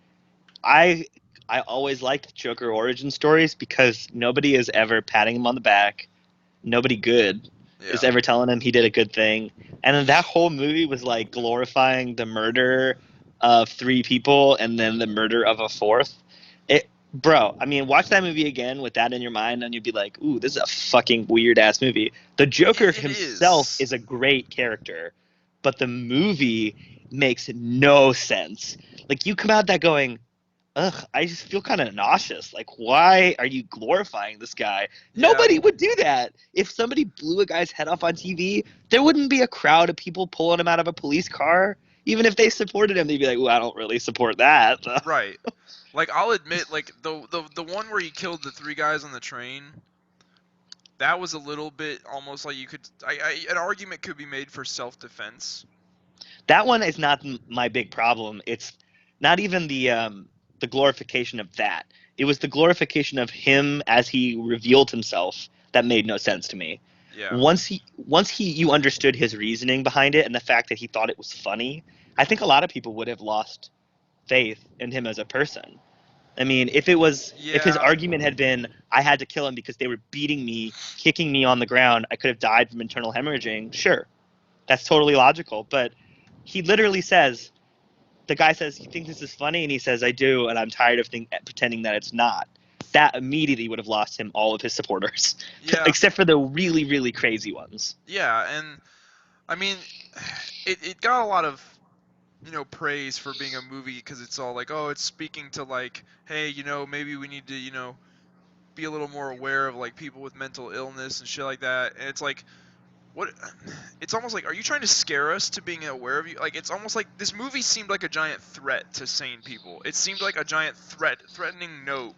B: I I always liked Joker origin stories because nobody is ever patting him on the back. Nobody good is
A: yeah,
B: ever telling him he did a good thing. And then that whole movie was like glorifying the murder of three people and then the murder of a fourth. It, bro, I mean, watch that movie again with that in your mind, and you'd be like, "Ooh, this is a fucking weird ass movie." The Joker
A: it
B: himself
A: is.
B: is a great character, but the movie makes no sense. Like you come out that going, ugh, I just feel kind of nauseous. Like, why are you glorifying this guy?
A: Yeah,
B: Nobody would do that. If somebody blew a guy's head off on TV, there wouldn't be a crowd of people pulling him out of a police car. Even if they supported him, they'd be like, well, I don't really support that.
A: right. Like, I'll admit, like, the one where he killed the three guys on the train, that was a little bit almost like you could, an argument could be made for self-defense.
B: That one is not my big problem. It's not even the glorification of that. It was the glorification of him as he revealed himself that made no sense to me.
A: Yeah,
B: Once he you understood his reasoning behind it and the fact that he thought it was funny, I think a lot of people would have lost faith in him as a person. I mean, if his
A: yeah,
B: argument had been I had to kill him because they were beating me, kicking me on the ground, I could have died from internal hemorrhaging. Sure, that's totally logical, but he literally says the guy says, "You think this is funny?" And he says, "I do, and I'm tired of pretending that it's not." That immediately would have lost him all of his supporters,
A: yeah,
B: except for the really, really crazy ones.
A: yeah, and I mean, it got a lot of, praise for being a movie because it's all like, oh, it's speaking to like, hey, maybe we need to, be a little more aware of like people with mental illness and shit like that. And it's like, what? It's almost like, are you trying to scare us to being aware of you? Like, it's almost like this movie seemed like a giant threat to sane people. It seemed like a giant threatening note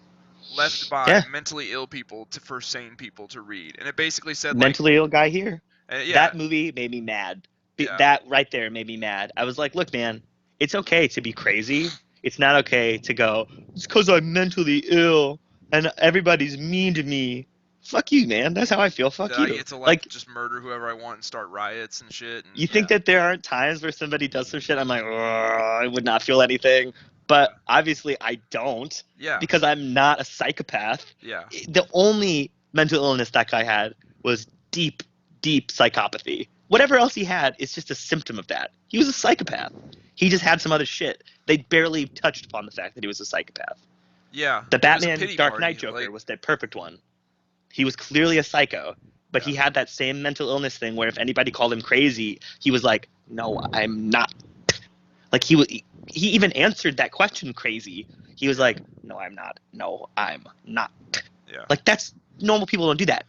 A: left by
B: Yeah,
A: mentally ill people for sane people to read. And it basically said like,
B: mentally ill guy here.
A: yeah,
B: That movie made me mad.
A: yeah,
B: That right there made me mad. I was like, look, man, it's okay to be crazy. It's not okay to go, it's because I'm mentally ill and everybody's mean to me. Fuck you, man. That's how I feel. Fuck
A: that I
B: you.
A: get to like
B: Like,
A: just murder whoever I want and start riots and shit. And
B: you think
A: yeah,
B: that there aren't times where somebody does some shit, I'm like, I would not feel anything. But
A: yeah,
B: obviously, I don't
A: yeah,
B: because I'm not a psychopath.
A: yeah,
B: The only mental illness that guy had was deep, deep psychopathy. Whatever else he had is just a symptom of that. He was a psychopath. He just had some other shit. They barely touched upon the fact that he was a psychopath.
A: yeah.
B: The
A: It was a
B: Batman
A: pity
B: Dark Knight
A: party.
B: Joker
A: Like,
B: was the perfect one. He was clearly a psycho, but
A: yeah,
B: he had that same mental illness thing where if anybody called him crazy, he was like, "No, I'm not." Like he even answered that question crazy. He was like, "No, I'm not. No, I'm not."
A: yeah,
B: Like that's normal people don't do that.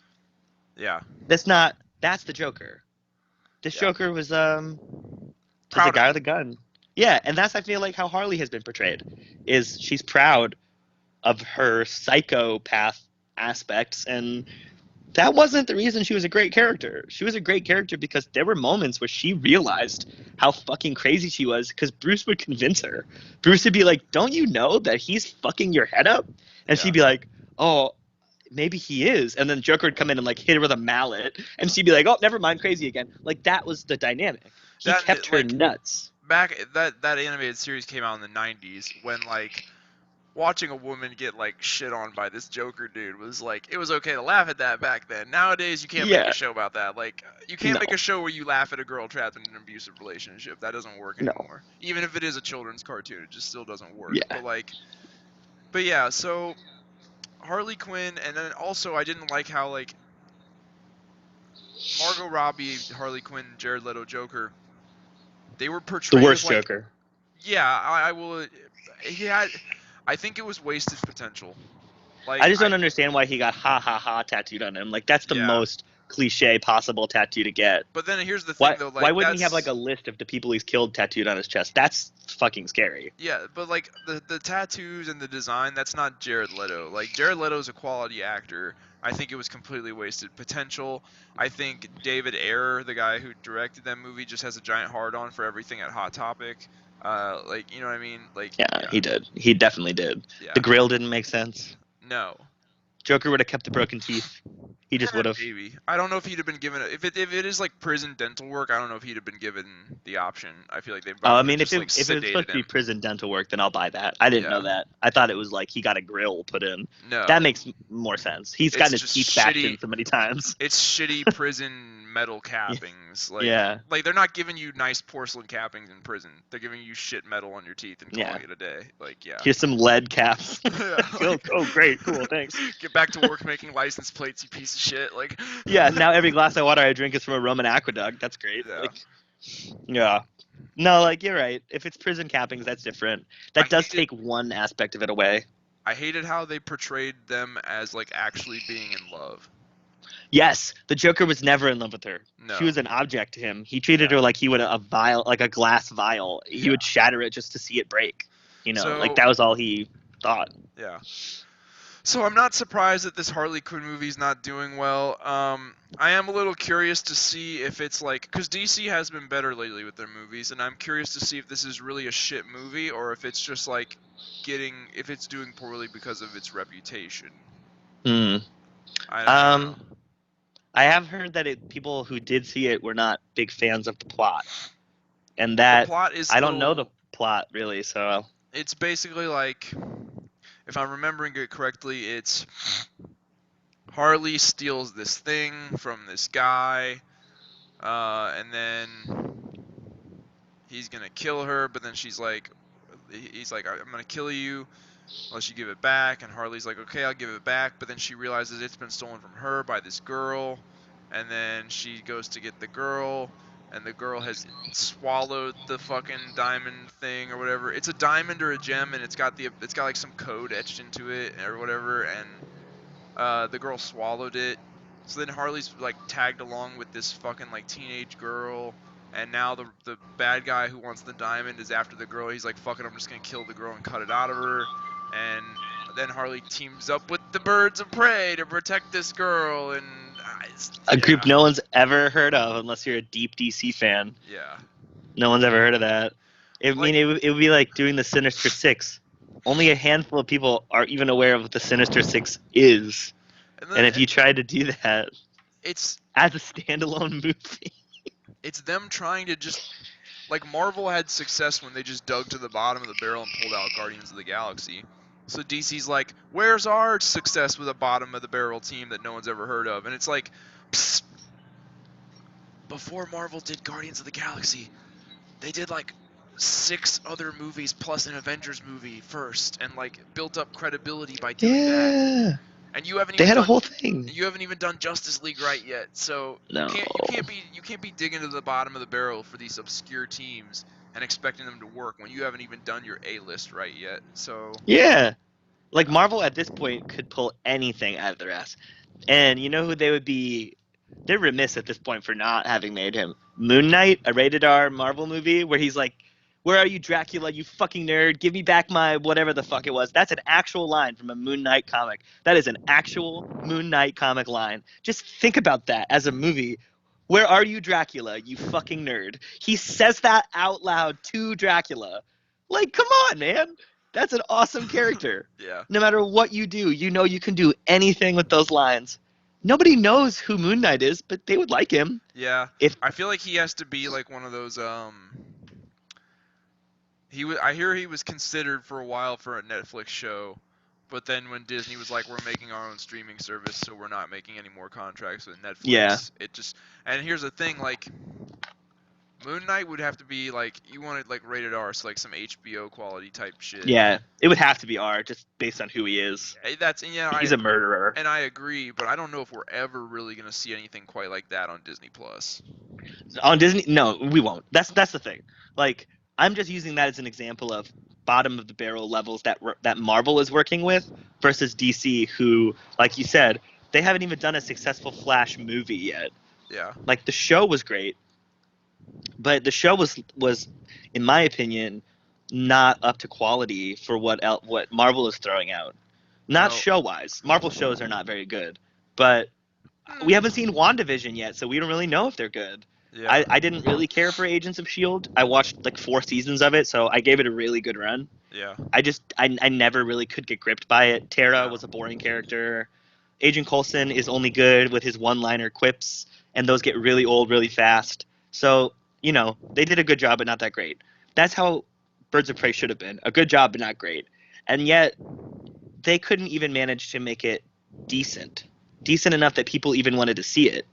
A: yeah,
B: That's not that's the Joker. This
A: yeah.
B: Joker was just a
A: Proud of
B: guy with
A: it.
B: a gun. Yeah, and that's I feel like how Harley has been portrayed. Is she's proud of her psychopath aspects and that wasn't the reason she was a great character. She was a great character because there were moments where she realized how fucking crazy she was because Bruce would convince her. Bruce would be like, "Don't you know that he's fucking your head up?" And
A: Yeah.
B: she'd be like, "Oh, maybe he is." And then Joker would come in and like hit her with a mallet and she'd be like, "Oh, never mind, crazy again." Like that was the dynamic. He
A: That
B: kept her
A: like
B: nuts.
A: back that animated series came out in the 90s when like watching a woman get like shit on by this Joker dude was like it was okay to laugh at that back then. Nowadays you can't make a
B: Yeah.
A: show about that. Like you can't make a
B: No.
A: show where you laugh at a girl trapped in an abusive relationship. That doesn't work
B: No.
A: anymore. Even if it is a children's cartoon, it just still doesn't work.
B: Yeah.
A: But yeah, so Harley Quinn and then also I didn't like how like Margot Robbie, Harley Quinn, Jared Leto Joker, they were
B: The
A: portrayed as
B: worst
A: like,
B: Joker.
A: yeah, I will. He had, I think it was wasted potential. Like
B: I just don't understand why he got ha ha ha tattooed on him. Like that's the
A: yeah,
B: most cliche possible tattoo to get.
A: But then here's the thing
B: Why
A: though,
B: why
A: like
B: wouldn't he have
A: that's
B: like a list of the people he's killed tattooed on his chest? That's fucking scary.
A: yeah, but like the tattoos and the design, that's not Jared Leto. Like Jared Leto's a quality actor. I think it was completely wasted potential. I think David Ayer, the guy who directed that movie, just has a giant hard on for everything at Hot Topic. Like you know what I mean? Like
B: Yeah,
A: yeah,
B: he did. He definitely did.
A: yeah,
B: The grill didn't make sense.
A: no.
B: Joker would have kept the broken teeth. He just would have.
A: Maybe. I don't know if he'd have been given if it is like prison dental work. I don't know if he'd have been given the option. I feel like they
B: Oh,
A: probably
B: I
A: would have
B: mean,
A: just like
B: if it was supposed
A: sedated
B: to be
A: him.
B: prison dental work, then I'll buy that. I didn't know
A: Yeah.
B: that. I thought it was like he got a grill put in.
A: No.
B: That makes more sense. He's
A: It's
B: gotten his
A: just
B: teeth bashed in
A: shitty.
B: so many times.
A: It's shitty prison metal cappings.
B: Yeah.
A: Like they're not giving you nice porcelain cappings in prison. They're giving you shit metal on your teeth and calling
B: Yeah.
A: it a day. Like yeah.
B: Here's some lead caps.
A: Yeah,
B: Oh, great, cool, thanks.
A: Get back to work making license plates, you piece of shit. Like
B: Yeah, now every glass of water I drink is from a Roman aqueduct. That's great.
A: Yeah.
B: Like, yeah. No, like you're right. If it's prison cappings, that's different. That
A: I
B: does
A: hated-
B: take one aspect of it away.
A: I hated how they portrayed them as like actually being in love.
B: Yes, the Joker was never in love with her.
A: No.
B: She was an object to him. He treated
A: Yeah.
B: her like he would a vial, like a glass vial. He
A: Yeah.
B: would shatter it just to see it break. You know,
A: So-
B: like that was all he thought.
A: Yeah. So I'm not surprised that this Harley Quinn movie's not doing well. I am a little curious to see if it's like, because DC has been better lately with their movies, and I'm curious to see if this is really a shit movie or if it's just like if it's doing poorly because of its reputation.
B: Hmm.
A: I don't know.
B: I have heard that people who did see it were not big fans of the plot, and
A: The
B: that
A: plot is
B: I don't know
A: little-
B: the plot really. So
A: It's basically like, if I'm remembering it correctly, it's Harley steals this thing from this guy, and then he's gonna kill her, but then he's like, I'm gonna kill you unless you give it back, and Harley's like, okay, I'll give it back, but then she realizes it's been stolen from her by this girl, and then she goes to get the girl, and the girl has swallowed the fucking diamond thing or whatever. It's a diamond or a gem, and it's got like some code etched into it or whatever, and the girl swallowed it. So then Harley's like tagged along with this fucking like teenage girl, and now the bad guy who wants the diamond is after the girl. He's like, fuck it, I'm just gonna kill the girl and cut it out of her. And then Harley teams up with the birds of prey to protect this girl, and
B: a group
A: yeah.
B: no one's ever heard of unless you're a deep DC fan.
A: Yeah.
B: No one's ever heard of that. It would be like doing the Sinister Six. Only a handful of people are even aware of what the Sinister Six is. And if you tried to do that
A: it's
B: as a standalone movie,
A: it's them trying to just like Marvel had success when they just dug to the bottom of the barrel and pulled out Guardians of the Galaxy. So DC's like, where's our success with a bottom of the barrel team that no one's ever heard of? And it's like, psst, before Marvel did Guardians of the Galaxy, they did like 6 other movies plus an Avengers movie first, and like built up credibility by doing that.
B: yeah,
A: And you haven't
B: they
A: even
B: had a
A: done,
B: whole thing.
A: you haven't even done Justice League right yet. So
B: No.
A: you can't be digging to the bottom of the barrel for these obscure teams and expecting them to work when you haven't even done your A-list right yet. So
B: Yeah, like Marvel at this point could pull anything out of their ass, and you know who they would be? They're remiss at this point for not having made him Moon Knight, a rated R Marvel movie where he's like, "Where are you, Dracula? You fucking nerd! Give me back my whatever the fuck it was." That's an actual line from a Moon Knight comic. That is an actual Moon Knight comic line. Just think about that as a movie. Where are you, Dracula? You fucking nerd. He says that out loud to Dracula. Like, come on, man. That's an awesome character.
A: yeah.
B: No matter what you do, you know you can do anything with those lines. Nobody knows who Moon Knight is, but they would like him.
A: Yeah.
B: If-
A: I feel like he has to be like one of those I hear he was considered for a while for a Netflix show, but then when Disney was like, we're making our own streaming service, so we're not making any more contracts with Netflix.
B: Yeah.
A: It just, and here's the thing, like, Moon Knight would have to be like, you wanted like rated R, so like some HBO quality type shit.
B: Yeah, it would have to be R, just based on who he is. He's a murderer.
A: And I agree, but I don't know if we're ever really gonna see anything quite like that on Disney Plus.
B: On Disney, no, we won't. That's the thing. Like, I'm just using that as an example of bottom of the barrel levels that Marvel is working with versus DC, who, like you said, they haven't even done a successful Flash movie yet.
A: Yeah.
B: Like the show was great, but the show was in my opinion not up to quality for what Marvel is throwing out. Not
A: No.
B: show wise. Marvel shows are not very good, but we
A: Hmm.
B: haven't seen WandaVision yet, so we don't really know if they're good.
A: Yeah.
B: I didn't really care for Agents of Shield. I watched like 4 seasons of it, so I gave it a really good run.
A: Yeah.
B: I never really could get gripped by it. Tara
A: No.
B: was a boring character. Agent Coulson is only good with his one-liner quips, and those get really old really fast. So, they did a good job, but not that great. That's how Birds of Prey should have been. A good job, but not great. And yet, they couldn't even manage to make it decent. Decent enough that people even wanted to see it.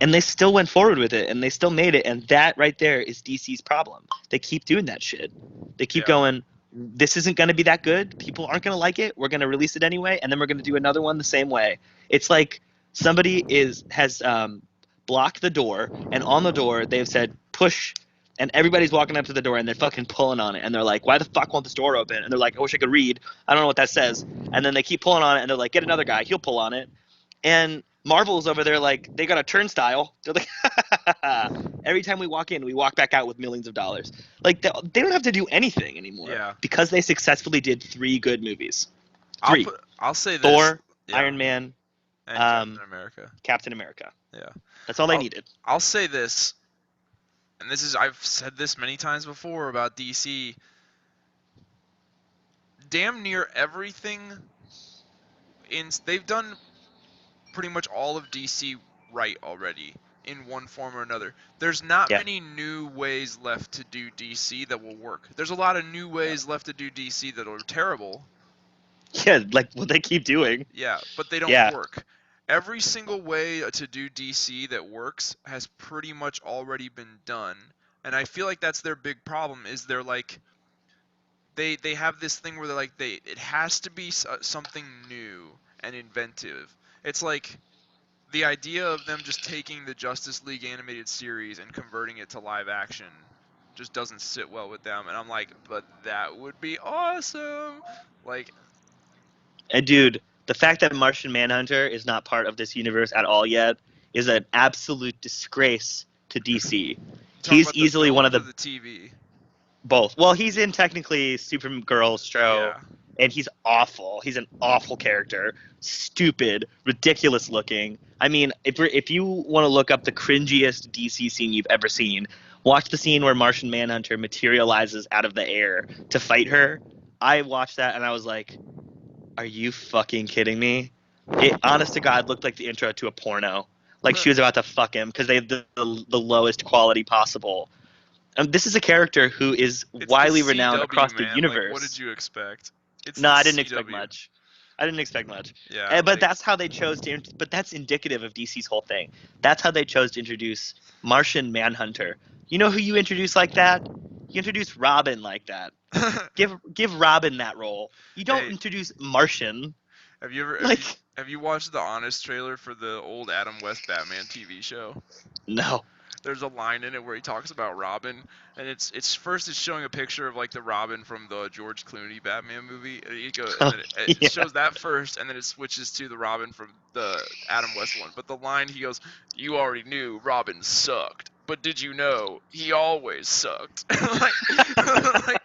B: And they still went forward with it, and they still made it, and that right there is DC's problem. They keep doing that shit. They keep
A: Yeah.
B: going, this isn't going to be that good. People aren't going to like it. We're going to release it anyway, and then we're going to do another one the same way. It's like somebody has blocked the door, and on the door they've said push, and everybody's walking up to the door and they're fucking pulling on it, and they're like, why the fuck won't this door open? And they're like, I wish I could read. I don't know what that says. And then they keep pulling on it, and they're like, get another guy. He'll pull on it. And Marvel's over there like they got a turnstile. They're like, every time we walk in, we walk back out with millions of dollars. Like they don't have to do anything anymore
A: Yeah.
B: because they successfully did 3 good movies. 3:
A: I'll say this.
B: Thor,
A: Yeah.
B: Iron Man,
A: And Captain America.
B: Captain America.
A: Yeah.
B: That's all they
A: I'll-
B: needed.
A: I'll say this, and I've said this many times before about DC. Damn near everything they've done pretty much all of DC right already in one form or another. There's not
B: Yeah.
A: many new ways left to do DC that will work. There's a lot of new ways left to do DC that are terrible.
B: Yeah, like what they keep doing.
A: Yeah, but they don't
B: Yeah.
A: work. Every single way to do DC that works has pretty much already been done. And I feel like that's their big problem is they're like they have this thing where they're like it has to be something new and inventive. It's like the idea of them just taking the Justice League animated series and converting it to live action just doesn't sit well with them. And I'm like, but that would be awesome. Like,
B: And dude, the fact that Martian Manhunter is not part of this universe at all yet is an absolute disgrace to DC.
A: talking
B: He's
A: about the
B: easily one of
A: films
B: the
A: or the TV.
B: both. Well, he's in technically Supergirl's show,
A: Yeah.
B: and he's awful. He's an awful character, stupid, ridiculous looking. I mean, if you want to look up the cringiest DC scene you've ever seen, watch the scene where Martian Manhunter materializes out of the air to fight her. I watched that and I was like, "Are you fucking kidding me?" It, honest to God, looked like the intro to a porno. Like she was about to fuck him because they have the lowest quality possible. This is a character who is
A: It's
B: widely
A: the
B: renowned
A: CW,
B: across the
A: man.
B: universe.
A: Like, what did you expect? It's
B: No,
A: the
B: I didn't expect
A: CW.
B: much. I didn't expect much.
A: Yeah,
B: But
A: like,
B: that's how they chose to. But that's indicative of DC's whole thing. That's how they chose to introduce Martian Manhunter. You know who you introduce like that? You introduce Robin like that. Give Robin that role. You don't
A: Hey.
B: introduce Martian.
A: have you ever
B: Like
A: have you watched the Honest trailer for the old Adam West Batman TV show?
B: no.
A: There's a line in it where he talks about Robin, and it's first it's showing a picture of like the Robin from the George Clooney Batman movie, and and then it
B: Yeah.
A: shows that first, and then it switches to the Robin from the Adam West one. But the line he goes, "You already knew Robin sucked, but did you know he always sucked?" like,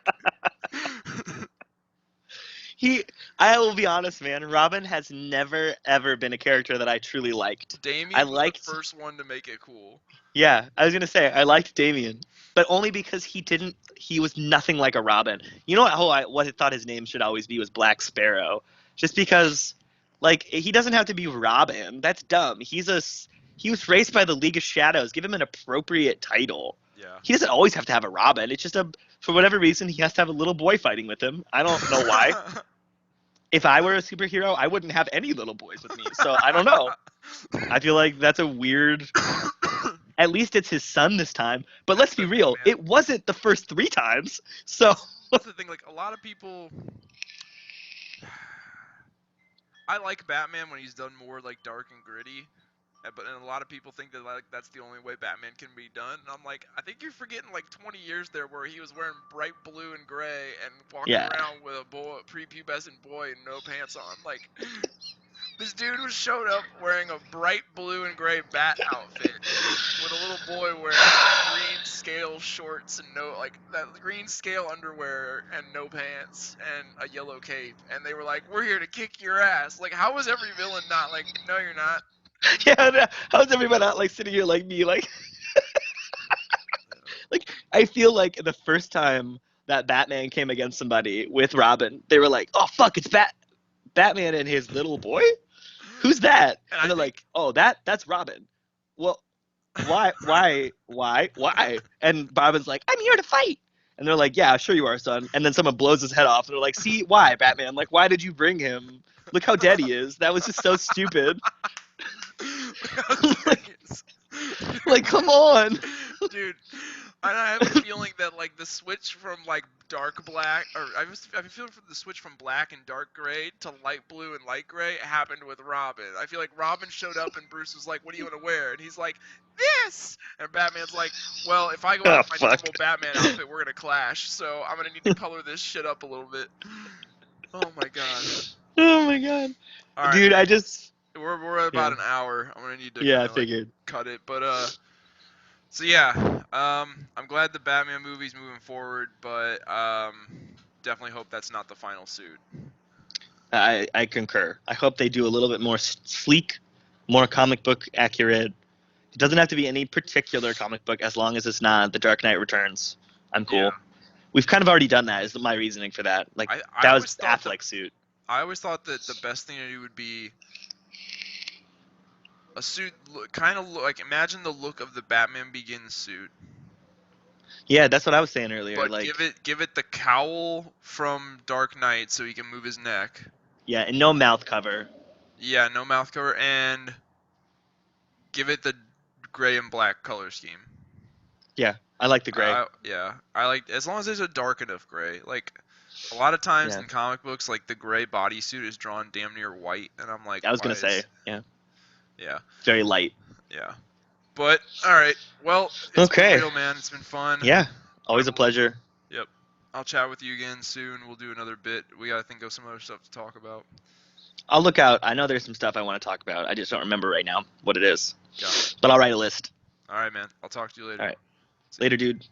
B: I will be honest, man. Robin has never ever been a character that I truly liked.
A: Damien was
B: liked-
A: the first one to make it cool.
B: Yeah, I was gonna say I liked Damien, but only because he was nothing like a Robin. You know what I thought his name should always be was Black Sparrow, just because, like, he doesn't have to be Robin. That's dumb. He was raised by the League of Shadows. Give him an appropriate title.
A: Yeah.
B: He doesn't always have to have a Robin. It's just for whatever reason he has to have a little boy fighting with him. I don't know why. If I were a superhero, I wouldn't have any little boys with me. So I don't know. I feel like that's a weird. At least it's his son this time. But let's be real,
A: Man.
B: it wasn't the first 3 times. So
A: That's the thing. Like a lot of people, I like Batman when he's done more like dark and gritty. But and a lot of people think that like that's the only way Batman can be done. And I'm like, I think you're forgetting like 20 years there where he was wearing bright blue and gray and walking
B: Yeah.
A: around with a prepubescent boy and no pants on. Like, this dude showed up wearing a bright blue and gray bat outfit with a little boy wearing green scale shorts and that green scale underwear and no pants and a yellow cape, and they were like, "We're here to kick your ass." Like, how was every villain not like, "No, you're not."
B: Yeah, how's everyone not like sitting here like me? Like I feel like the first time that Batman came against somebody with Robin, they were like, "Oh fuck, it's Batman and his little boy? Who's that?"
A: And
B: And
A: I
B: they're
A: think
B: like, "Oh, that's Robin." Well, why? And Robin's like, "I'm here to fight." And they're like, "Yeah, sure you are, son." And then someone blows his head off, and they're like, "See, why, Batman? Like, why did you bring him? Look how dead he is. That was just so stupid." like, like, come on.
A: dude, and I have a feeling that like the switch from like dark black, or I have a feeling from the switch from black and dark gray to light blue and light gray happened with Robin. I feel like Robin showed up and Bruce was like, "What do you want to wear?" And he's like, "This." And Batman's like, "Well, if I go out
B: Oh
A: in my
B: fuck.
A: normal Batman outfit, we're gonna clash. So I'm gonna need to color this shit up a little bit." Oh my god.
B: Oh my god.
A: All right,
B: Dude,
A: man.
B: I just
A: We're at about
B: yeah.
A: an hour. I'm gonna need to
B: Yeah,
A: kind
B: I
A: of like
B: figured.
A: cut it, but. So yeah, I'm glad the Batman movie's moving forward, but definitely hope that's not the final suit.
B: I concur. I hope they do a little bit more sleek, more comic book accurate. It doesn't have to be any particular comic book as long as it's not The Dark Knight Returns. I'm
A: Yeah,
B: cool. We've kind of already done that. Is my reasoning for that. Like
A: I
B: that was
A: always thought
B: Affleck's suit.
A: I always thought that the best thing to do would be a suit kind of like imagine the look of the Batman Begins suit,
B: Yeah, that's what I was saying earlier.
A: but
B: Like
A: give it the cowl from Dark Knight so he can move his neck.
B: yeah, and no mouth cover.
A: Yeah, no mouth cover, and give it the gray and black color scheme.
B: Yeah, I like the gray.
A: Yeah, I like as long as there's a dark enough gray. Like a lot of times
B: Yeah,
A: in comic books, like the gray bodysuit is drawn damn near white, and I'm like,
B: I was
A: why
B: gonna say
A: is?
B: yeah,
A: Yeah,
B: very light.
A: yeah. But all right, well, it's been
B: Okay.
A: real, man. It's been fun.
B: Yeah,
A: I
B: always a
A: will.
B: pleasure.
A: Yep. I'll chat with you again soon. We'll do another bit. We gotta think of some other stuff to talk about.
B: I'll look out. I know there's some stuff I want to talk about. I just don't remember right now what it is.
A: Got it.
B: But I'll write a list.
A: All right, man. I'll talk to you later.
B: All right.
A: See ya.
B: Later, dude.